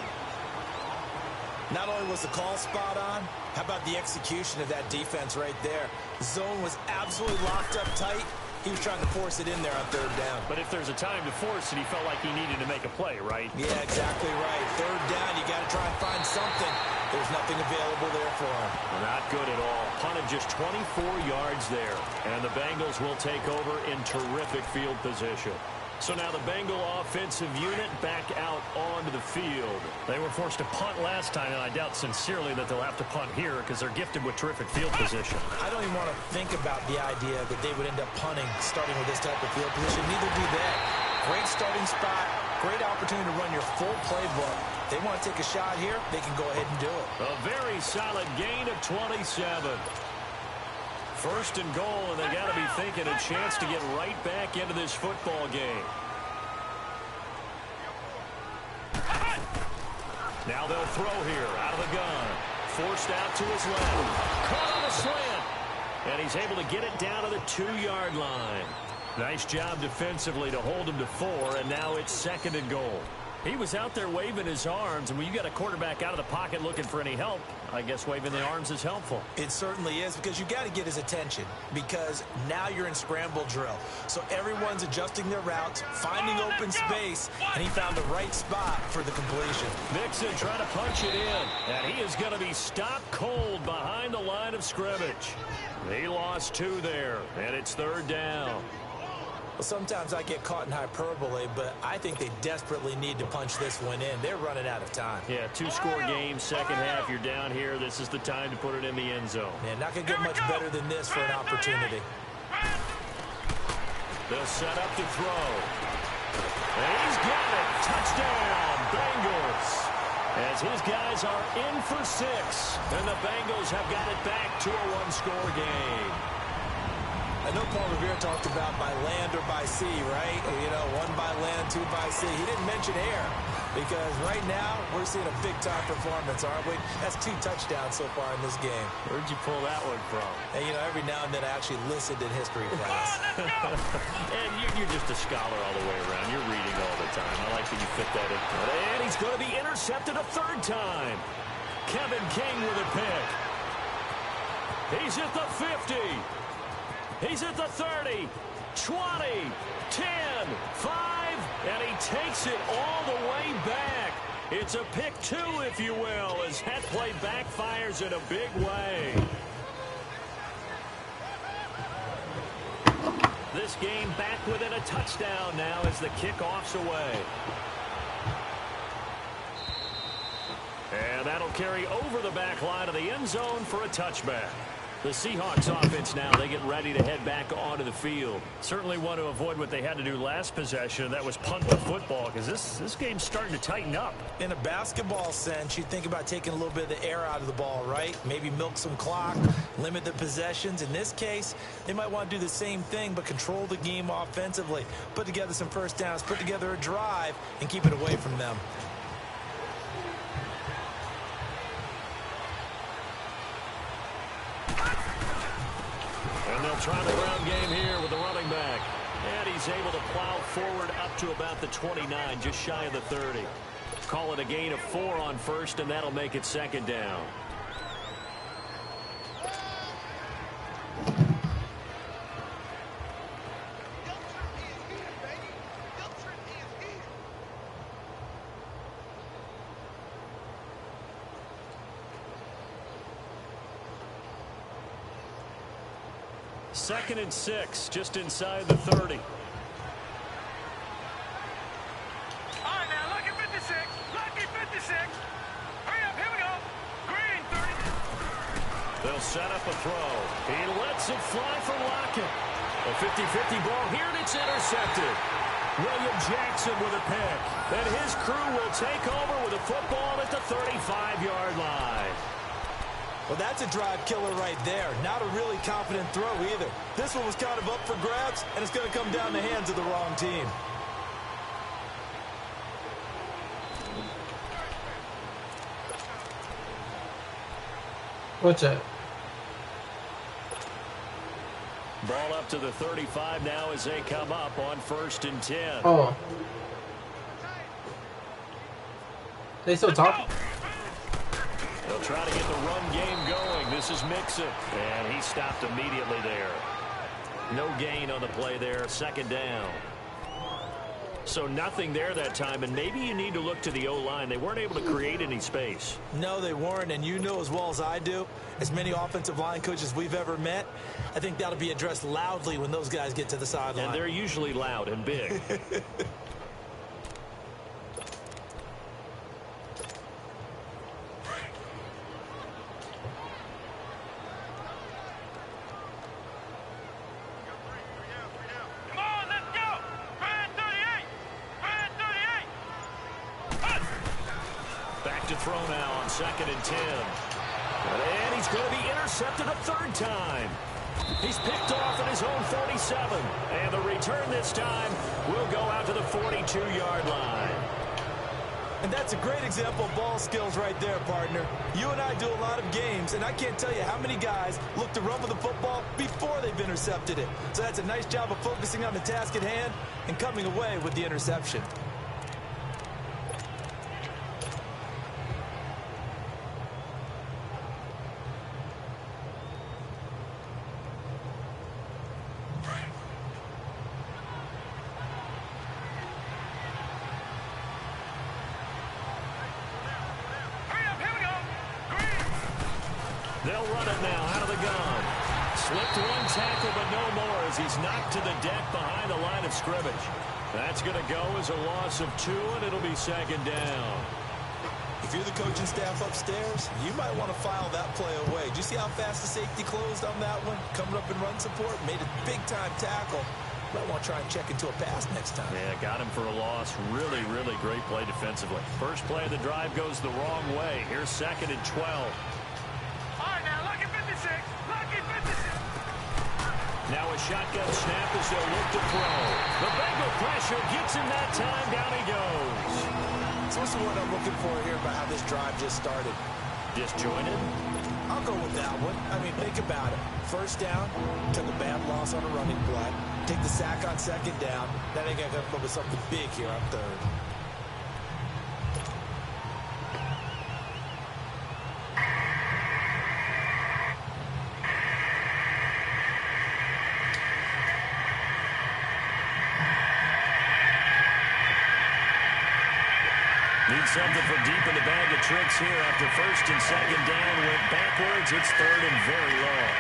Not only was the call spot on, how about the execution of that defense right there? The zone was absolutely locked up tight. He was trying to force it in there on 3rd down. But if there's a time to force it, he felt like he needed to make a play, right? Yeah, exactly right. 3rd down, you got to try and find something. There's nothing available there for him. Not good at all. Punted just 24 yards there. And the Bengals will take over in terrific field position. So now the Bengal offensive unit back out onto the field. They were forced to punt last time, and I doubt sincerely that they'll have to punt here because they're gifted with terrific field position. I don't even want to think about the idea that they would end up punting starting with this type of field position. Neither do they. Great starting spot, great opportunity to run your full playbook. They want to take a shot here, they can go ahead and do it. A very solid gain of 27. 1st and goal, and they got to be thinking a chance to get right back into this football game. Now they'll throw here out of the gun. Forced out to his left. Caught on a slant. And he's able to get it down to the 2-yard line. Nice job defensively to hold him to 4, and now it's 2nd and goal. He was out there waving his arms, and when you got a quarterback out of the pocket looking for any help, I guess waving the arms is helpful. It certainly is, because you got to get his attention, because now you're in scramble drill. So everyone's adjusting their routes, finding open space, and he found the right spot for the completion. Mixon trying to punch it in, and he is going to be stopped cold behind the line of scrimmage. He lost 2 there, and it's 3rd down. Well, sometimes I get caught in hyperbole, but I think they desperately need to punch this one in. They're running out of time. Yeah, 2-score game, second half, you're down here. This is the time to put it in the end zone. Yeah, not going to get much better than this for an opportunity. They'll set up to throw. And he's got it. Touchdown, Bengals. As his guys are in for 6, and the Bengals have got it back to a 1-score game. I know Paul Revere talked about by land or by sea, right? You know, 1 by land, 2 by sea. He didn't mention air, because right now we're seeing a big-time performance, aren't we? That's 2 touchdowns so far in this game. Where'd you pull that one from? And, you know, every now and then I actually listened in history class. And you're just a scholar all the way around. You're reading all the time. I like that you fit that in. And he's going to be intercepted a 3rd time. Kevin King with a pick. He's at the 50. He's at the 30, 20, 10, 5, and he takes it all the way back. It's a pick 2, if you will, as that play backfires in a big way. This game back within a touchdown now as the kickoff's away. And that'll carry over the back line of the end zone for a touchback. The Seahawks offense now, they get ready to head back onto the field. Certainly want to avoid what they had to do last possession. That was punt the football, because this game's starting to tighten up. In a basketball sense, you think about taking a little bit of the air out of the ball, right? Maybe milk some clock, limit the possessions. In this case, they might want to do the same thing, but control the game offensively. Put together some first downs, put together a drive, and keep it away from them. And they'll try the ground game here with the running back. And he's able to plow forward up to about the 29, just shy of the 30. Call it a gain of 4 on 1st, and that'll make it 2nd down. Second and 6, just inside the 30. All right, now, lucky 56. Lucky 56. Hurry up, here we go. Green 30. They'll set up a throw. He lets it fly for Lockett. A 50-50 ball here, and it's intercepted. William Jackson with a pick. And his crew will take over with a football at the 35-yard line. Well, that's a drive killer right there. Not a really confident throw either. This one was kind of up for grabs, and it's going to come down the hands of the wrong team. What's that? Ball up to the 35 now as they come up on 1st and 10. Oh. They still talking? They'll try to get the run game going. This is Mixon. And he stopped immediately there. No gain on the play there. 2nd down. So nothing there that time, and maybe you need to look to the O-line. They weren't able to create any space. No, they weren't, and you know as well as I do, as many offensive line coaches we've ever met, I think that'll be addressed loudly when those guys get to the sideline. And they're usually loud and big. Throw now on 2nd and 10. And he's going to be intercepted a 3rd time. He's picked off at his own 47. And the return this time will go out to the 42-yard line. And that's a great example of ball skills right there, partner. You and I do a lot of games, and I can't tell you how many guys look to run with the football before they've intercepted it. So that's a nice job of focusing on the task at hand and coming away with the interception. They'll run it now out of the gun. Slipped one tackle, but no more as he's knocked to the deck behind the line of scrimmage. That's going to go as a loss of 2, and it'll be second down. If you're the coaching staff upstairs, you might want to file that play away. Do you see how fast the safety closed on that one? Coming up in run support, made a big-time tackle. Might want to try and check into a pass next time. Yeah, got him for a loss. Really, really great play defensively. First play of the drive goes the wrong way. Here's second and 12. Now a shotgun snap as they'll look to throw. The Bengal pressure gets him that time. Down he goes. So what's the word I'm looking for here about how this drive just started? Disjointed? I'll go with that one. I mean, think about it. First down, took a bad loss on a running play. Take the sack on second down. Then they got to come up with something big here on third. Need something from deep in the bag of tricks here after first and second down. Went backwards. It's third and very long.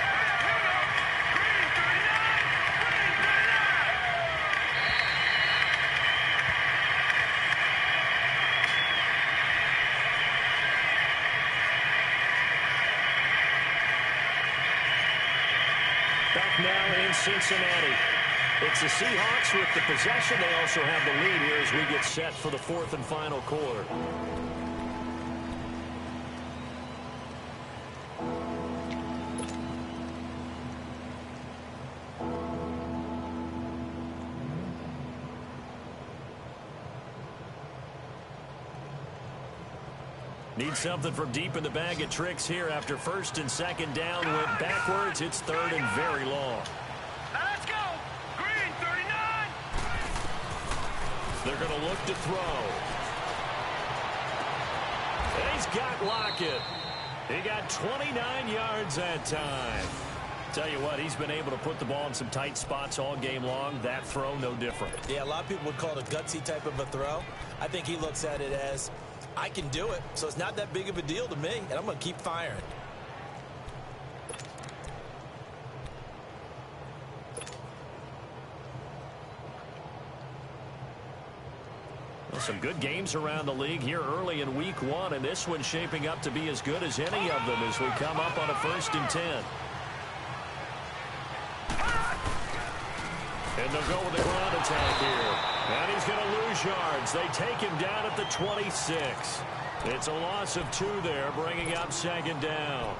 Back now in Cincinnati. It's the Seahawks with the possession. They also have the lead here as we get set for the fourth and final quarter. Need something from deep in the bag of tricks here after first and second down. Went backwards. It's third and very long. They're going to look to throw. And he's got Lockett. He got 29 yards that time. Tell you what, he's been able to put the ball in some tight spots all game long. That throw, no different. Yeah, a lot of people would call it a gutsy type of a throw. I think he looks at it as, I can do it, so it's not that big of a deal to me, and I'm going to keep firing. Some good games around the league here early in week 1, and this one's shaping up to be as good as any of them as we come up on a first and 10. And they'll go with the ground attack here. And he's going to lose yards. They take him down at the 26. It's a loss of 2 there, bringing up second down.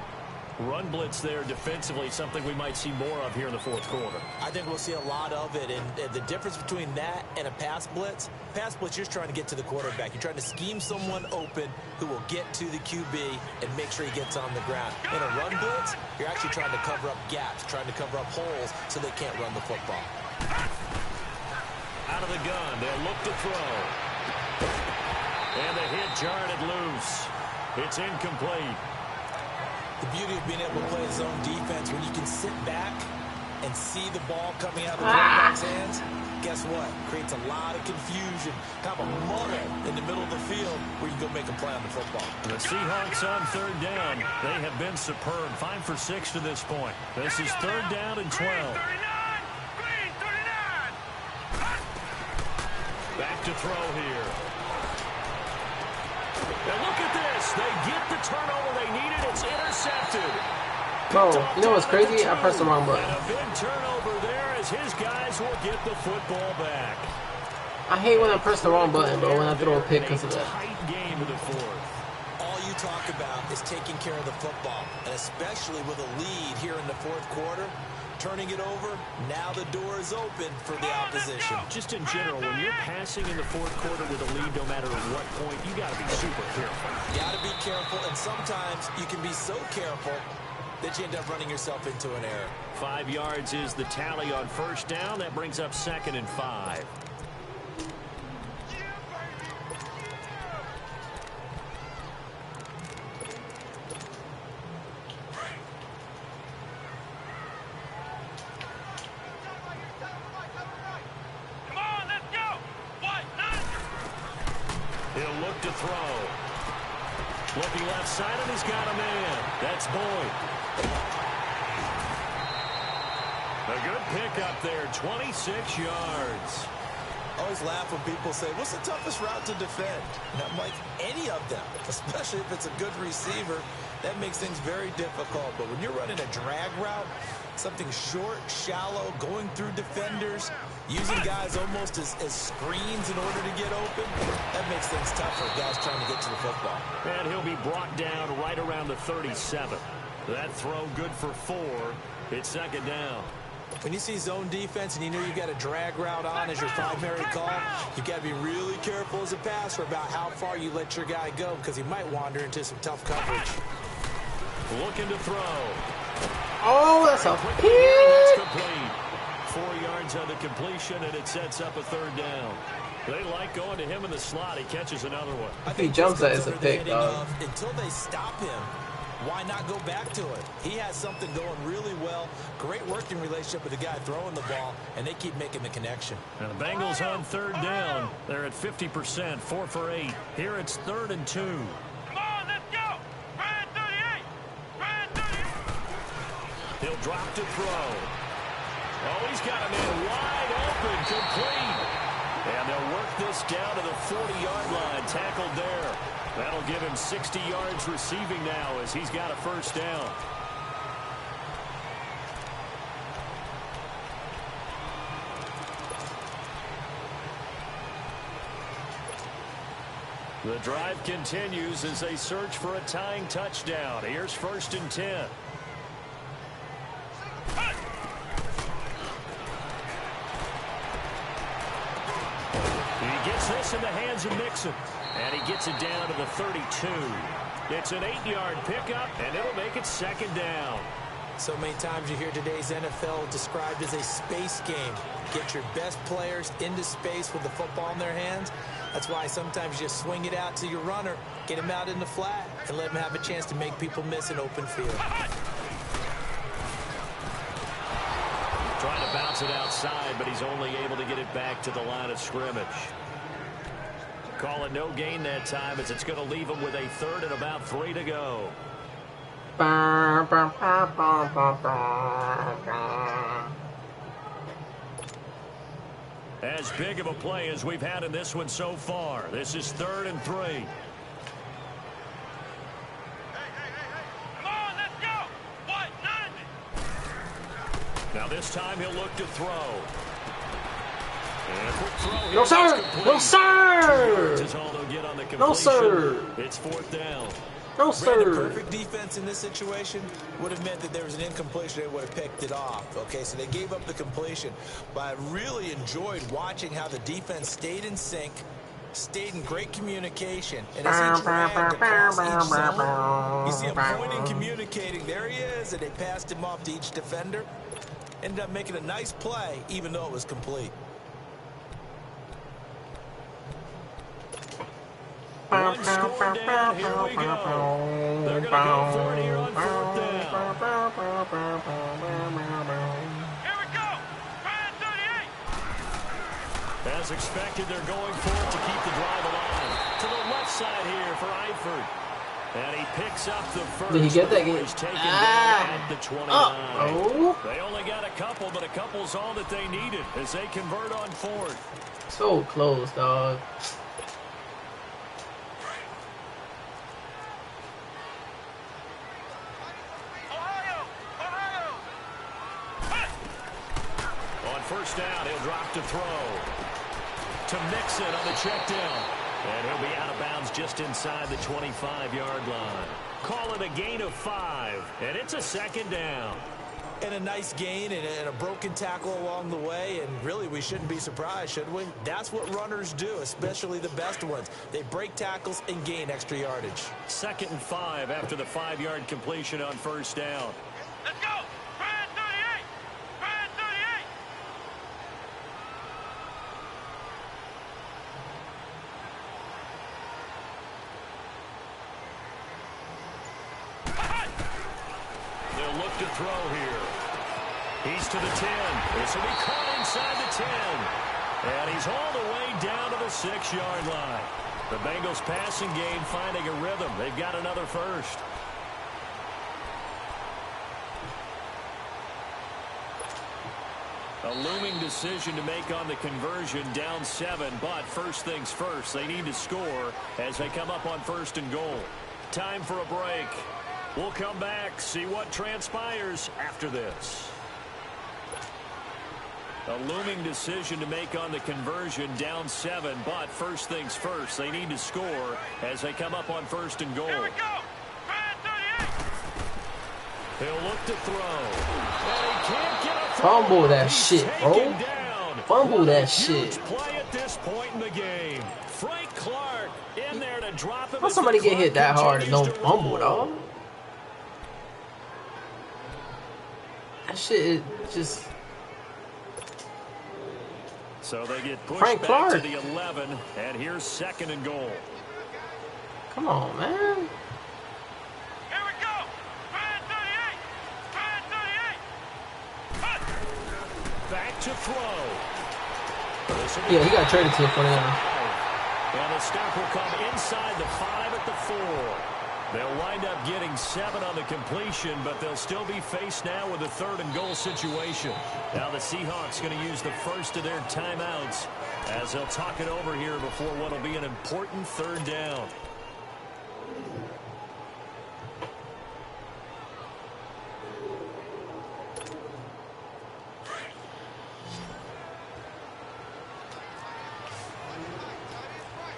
Run blitz there defensively, something we might see more of here in the fourth quarter. I think we'll see a lot of it, and the difference between that and a pass blitz, you're just trying to get to the quarterback. You're trying to scheme someone open who will get to the QB and make sure he gets on the ground. In a run blitz, you're actually trying to cover up gaps, trying to cover up holes so they can't run the football. Out of the gun, they'll look to throw. And the hit jarred it loose. It's incomplete. The beauty of being able to play a zone defense when you can sit back and see the ball coming out of the quarterback's hands, guess what? Creates a lot of confusion, kind of a muddle in the middle of the field where you go make a play on the football. The Seahawks on third down. They have been superb. 5 for 6 to this point. This is third down and 12. Back to throw here. And look at this. They get the turnover they needed. It's intercepted. Oh, you know what's crazy? I pressed the wrong button. And a big turnover there as his guys will get the football back. I hate when I press the wrong button, bro, when I throw a pick because of that. Tight game of the fourth. All you talk about is taking care of the football, and especially with a lead here in the fourth quarter, turning it over. Now the door is open for the opposition. Just in general, when you're passing in the fourth quarter with a lead, no matter at what point, you got to be super careful. You got to be careful, and sometimes you can be so careful that you end up running yourself into an error. 5 yards is the tally on first down. That brings up 2nd and 5. He'll look to throw. Looking left side, and he's got a man. That's Boyd. A good pickup there, 26 yards. I always laugh when people say, what's the toughest route to defend? And I'm like, any of them, especially if it's a good receiver. That makes things very difficult. But when you're running a drag route, something short, shallow, going through defenders, using guys almost as screens in order to get open, that makes things tough for guys trying to get to the football. And he'll be brought down right around the 37. That throw good for 4. It's 2nd down. When you see zone defense and you know you've got a drag route on as your primary call, you've got to be really careful as a passer about how far you let your guy go because he might wander into some tough coverage. Looking to throw. Oh, that's a That's pick. complete. 4 yards on the completion, and it sets up a 3rd down. They like going to him in the slot. He catches another one. If he jumps that, it's a pick, dog. Until they stop him, why not go back to it? He has something going really well. Great working relationship with the guy throwing the ball, and they keep making the connection. And the Bengals on 3rd down. They're at 50%, 4 for 8. Here it's 3rd and 2. Come on, let's go. Brand 38. Brand 38. He'll drop to throw. Oh, he's got a man wide open, complete. And they'll work this down to the 40-yard line, tackled there. That'll give him 60 yards receiving now as he's got a 1st down. The drive continues as they search for a tying touchdown. Here's 1st and 10. He gets this in the hands of Mixon. And he gets it down to the 32. It's an 8-yard pickup, and it'll make it 2nd down. So many times you hear today's NFL described as a space game. Get your best players into space with the football in their hands. That's why sometimes you swing it out to your runner, get him out in the flat, and let him have a chance to make people miss an open field. Trying to bounce it outside, but he's only able to get it back to the line of scrimmage. Call it no gain that time as it's going to leave him with a 3rd and about 3 to go. As big of a play as we've had in this one so far. This is 3rd and 3. Hey. Come on, let's go. What? 90. Now this time he'll look to throw. And a quick throw. No, sir! No, sir! Is all they'll get on the completion. No, sir! It's 4th down. No, Brandon, sir. perfect defense in this situation would have meant that there was an incompletion. They would have picked it off. Okay, so they gave up the completion. But I really enjoyed watching how the defense stayed in sync, stayed in great communication. And as he dragged across each zone, you see him pointing, communicating. There he is, and they passed him off to each defender. Ended up making a nice play, even though it was complete. One score down. Here we go. They're going to go for it here on 4th down. Here we go. Brand 38. As expected, they're going for it to keep the drive alive. To the left side here for Eifert. And he picks up the first. Did he get that game? He's taken down at the 29. Oh. They only got a couple, but a couple's all that they needed as they convert on 4th. So close, dog. On 1st down, he'll drop to throw. To Mixon on the check down. And he'll be out of bounds just inside the 25-yard line. Call it a gain of 5, and it's a 2nd down. And a nice gain and a broken tackle along the way. And really, we shouldn't be surprised, should we? That's what runners do, especially the best ones. They break tackles and gain extra yardage. 2nd and 5 after the 5-yard completion on first down. Let's go! Brad 38! Brad 38! They'll look to throw here. He's to the 10. This will be caught inside the 10. And he's all the way down to the 6-yard line. The Bengals passing game finding a rhythm. They've got another first. A looming decision to make on the conversion, down 7. But first things first, they need to score as they come up on 1st and goal. Time for a break. We'll come back, see what transpires after this. A looming decision to make on the conversion, down 7. But first things first, they need to score as they come up on 1st and goal. Here we go! Brad 38! He'll look to throw. And he can't get a throw. Fumble that He's shit, bro. taken down. Fumble that Huge shit. play at this point in the game. Frank Clark in there to drop him. How somebody get hit that hard and don't fumble, dog? That shit is just... So they get pushed Frank back Clark. to the 11, and here's 2nd and goal. Come on, man. Here we go! Brad 38! Brad 38! Back to throw. Yeah, he got traded to the 49. And the stop will come inside the 5 at the 4. They'll wind up getting 7 on the completion, but they'll still be faced now with a 3rd and goal situation. Now the Seahawks going to use the first of their timeouts as they'll talk it over here before what will be an important 3rd down.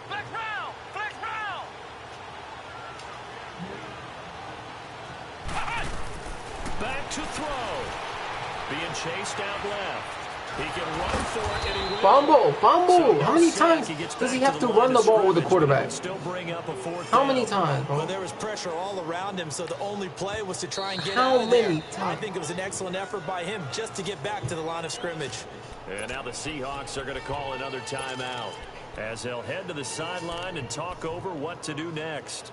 Flex round! Flex round! Back to throw. Being chased out left. He can run for it, and he will. Fumble! Fumble! So How many sack, times he gets does he back have to the run line the of ball with the scrimmage, but quarterback? it'll still bring up a 4th How down. many times, bro? Well, there was pressure all around him, so the only play was to try and get How out of there. many I times? think it was an excellent effort by him just to get back to the line of scrimmage. And now the Seahawks are going to call another timeout as they'll head to the sideline and talk over what to do next.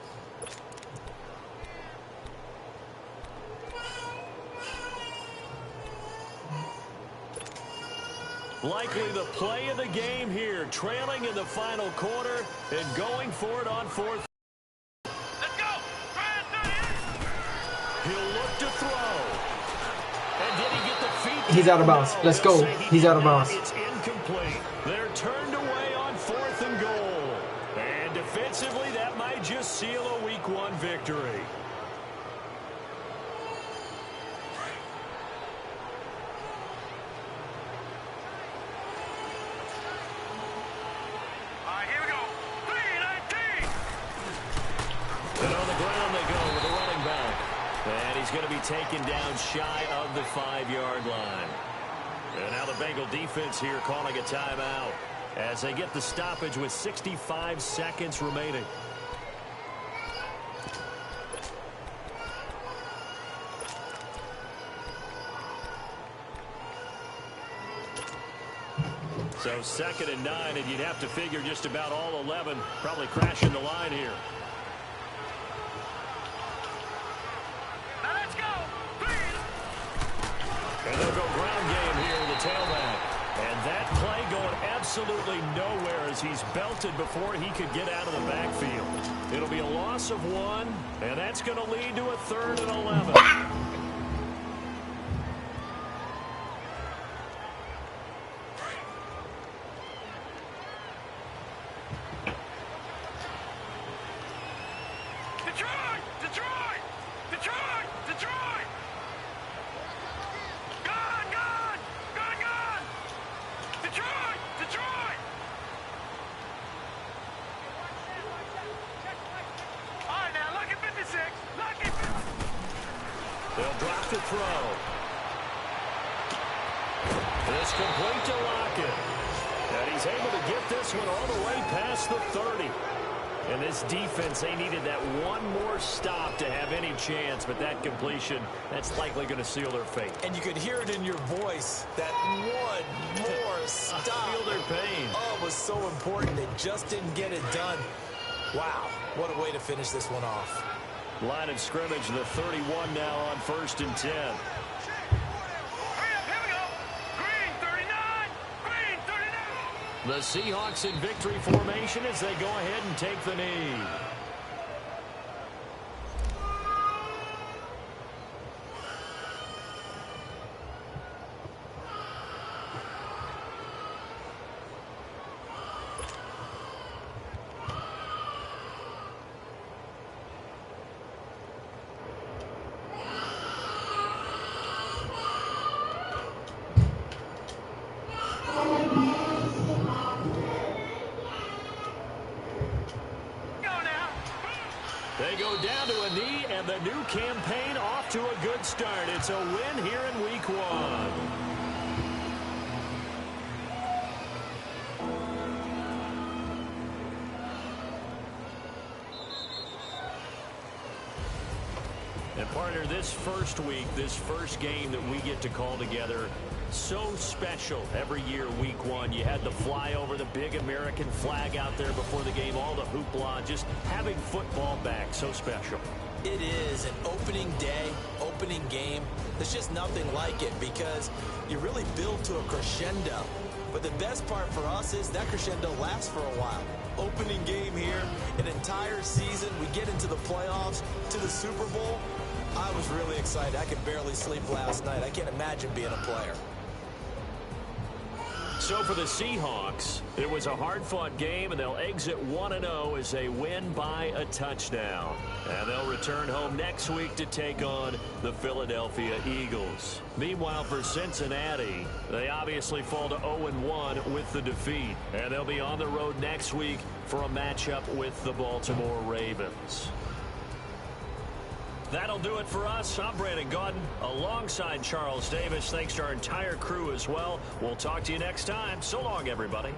Likely the play of the game here, trailing in the final quarter and going for it on 4th. Let's go! Brad 38! He'll look to throw. And did he get the feet? He's out of bounds. No. Let's They'll go. say he He's did out of not. bounds. It's incomplete. They're turned away on 4th and goal. And defensively, that might just seal a Week 1 victory. All right, here we go. 319! And on the ground they go with the running back. And he's going to be taken down shy of the 5-yard line. And now the Bengal defense here calling a timeout as they get the stoppage with 65 seconds remaining. So 2nd and 9, and you'd have to figure just about all 11 probably crashing the line here. Now let's go! And they'll go ground game here with the tailback. And that play going absolutely nowhere as he's belted before he could get out of the backfield. It'll be a loss of 1, and that's going to lead to a 3rd and 11. Detroit! Detroit! Detroit! Detroit! Gone! Gone! Gone! Gone! Detroit! Detroit! All right, now, lucky 56. Lucky 56. They'll drop the throw. is complete to Lockett. And he's able to get this one all the way past the 30. And this defense, they needed that one more stop to have any chance, but that completion, that's likely going to seal their fate. And you could hear it in your voice, that one more stop. I feel their pain. Oh, it was so important. They just didn't get it done. Wow, what a way to finish this one off. Line of scrimmage, the 31 now on 1st and 10. The Seahawks in victory formation as they go ahead and take the knee. They go down to a knee, and the new campaign off to a good start. It's a win here in Week 1. And partner, this first week, this first game that we get to call together, so special every year, Week 1. You had the flyover, the big American flag out there before the game, all the hoopla, just having football back, so special. It is an opening day, opening game. There's just nothing like it because you really build to a crescendo. But the best part for us is that crescendo lasts for a while. Opening game here, an entire season, we get into the playoffs, to the Super Bowl. I was really excited. I could barely sleep last night. I can't imagine being a player. So for the Seahawks, it was a hard-fought game, and they'll exit 1-0 as they win by a touchdown. And they'll return home next week to take on the Philadelphia Eagles. Meanwhile, for Cincinnati, they obviously fall to 0-1 with the defeat. And they'll be on the road next week for a matchup with the Baltimore Ravens. That'll do it for us. I'm Brandon Gaudin alongside Charles Davis. Thanks to our entire crew as well. We'll talk to you next time. So long, everybody.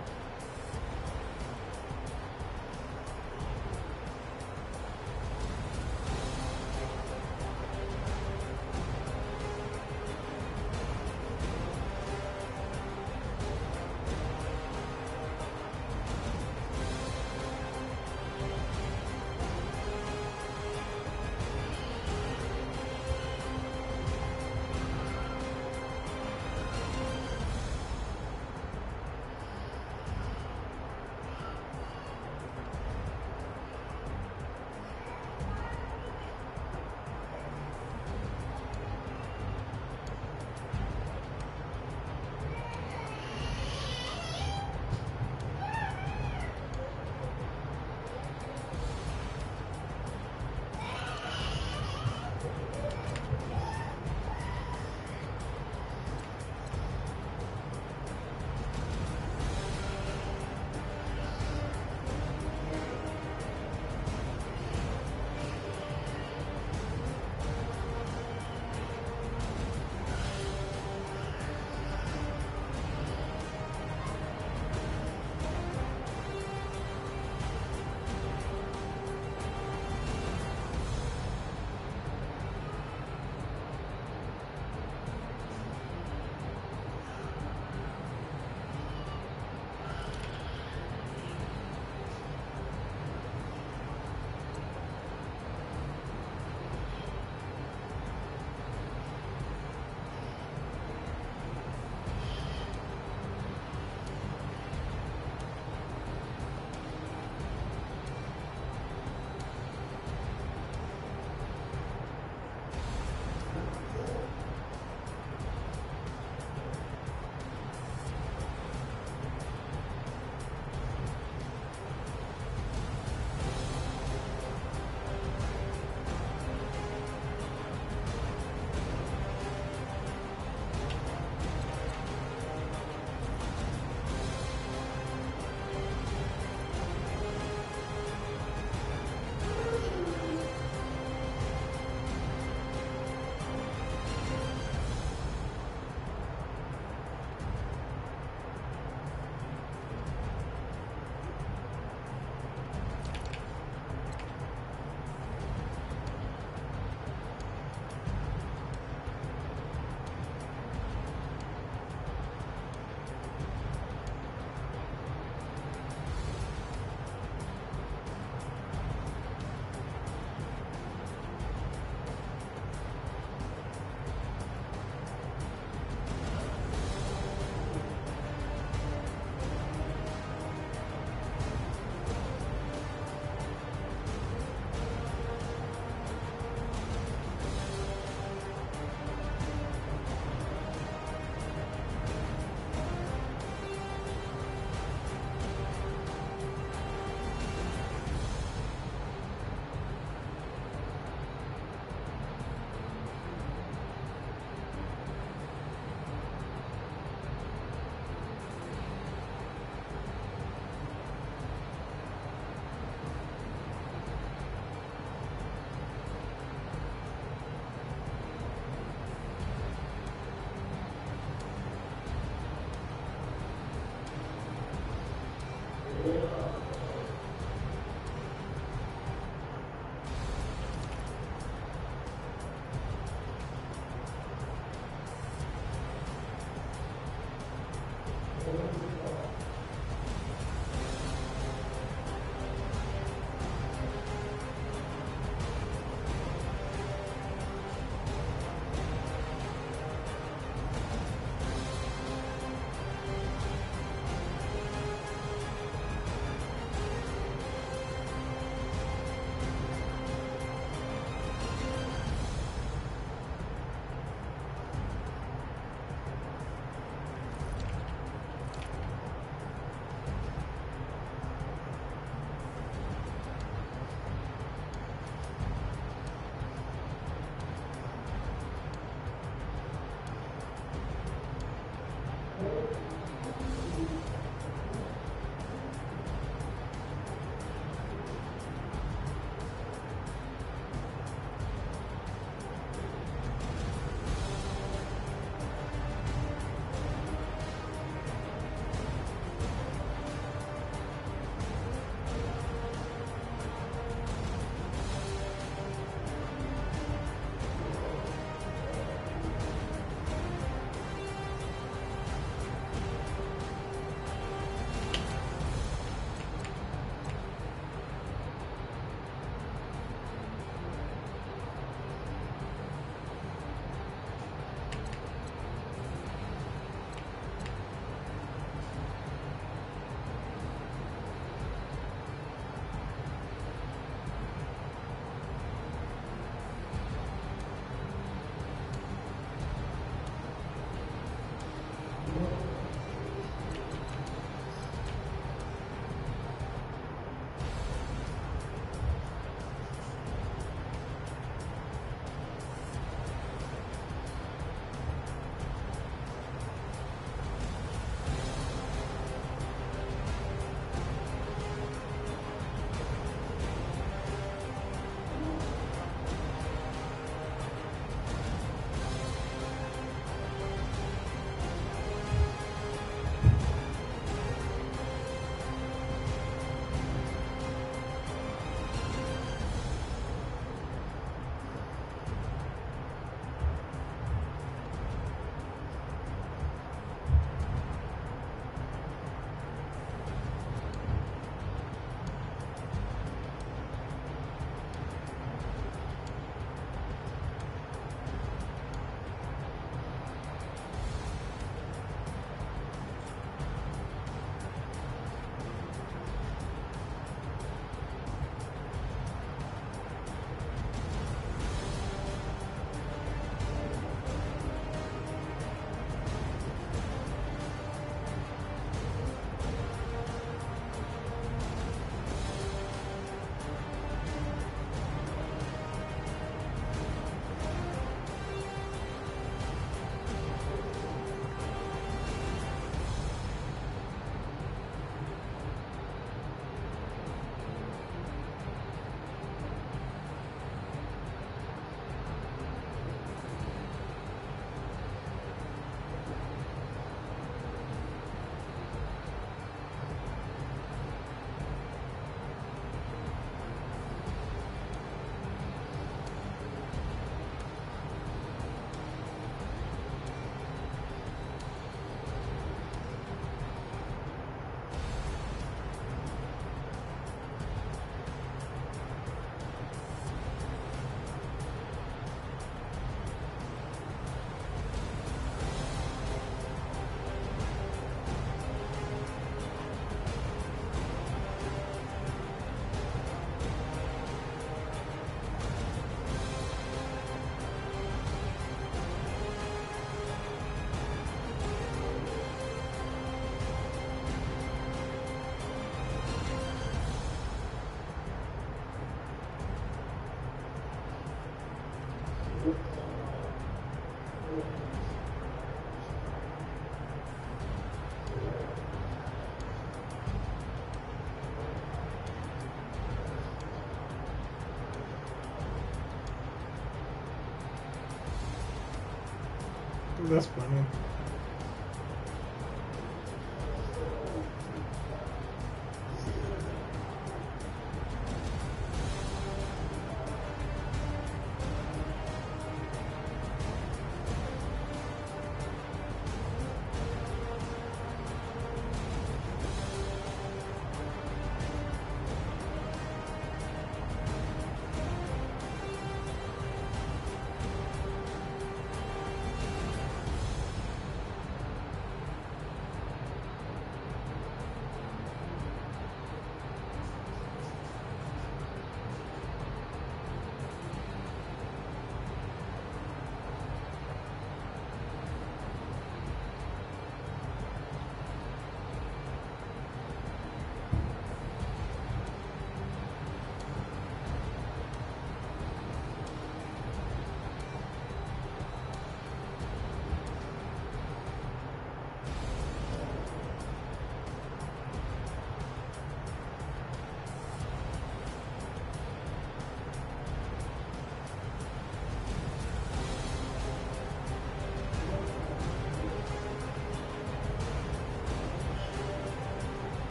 That's funny.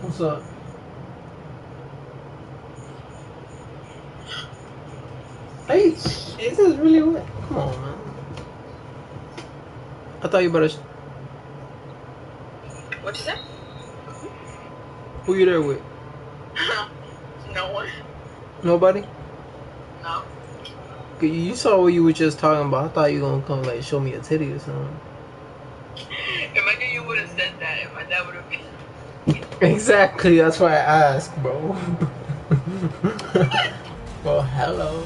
What's up? Hey, is this really what? Come on, man. I thought you better. What'd you say? Who you there with? No one. Nobody? No. You saw what you were just talking about. I thought you were gonna come like show me a titty or something. If I knew you would have said that, if my dad would have been. Exactly. That's why I asked, bro. Well, hello.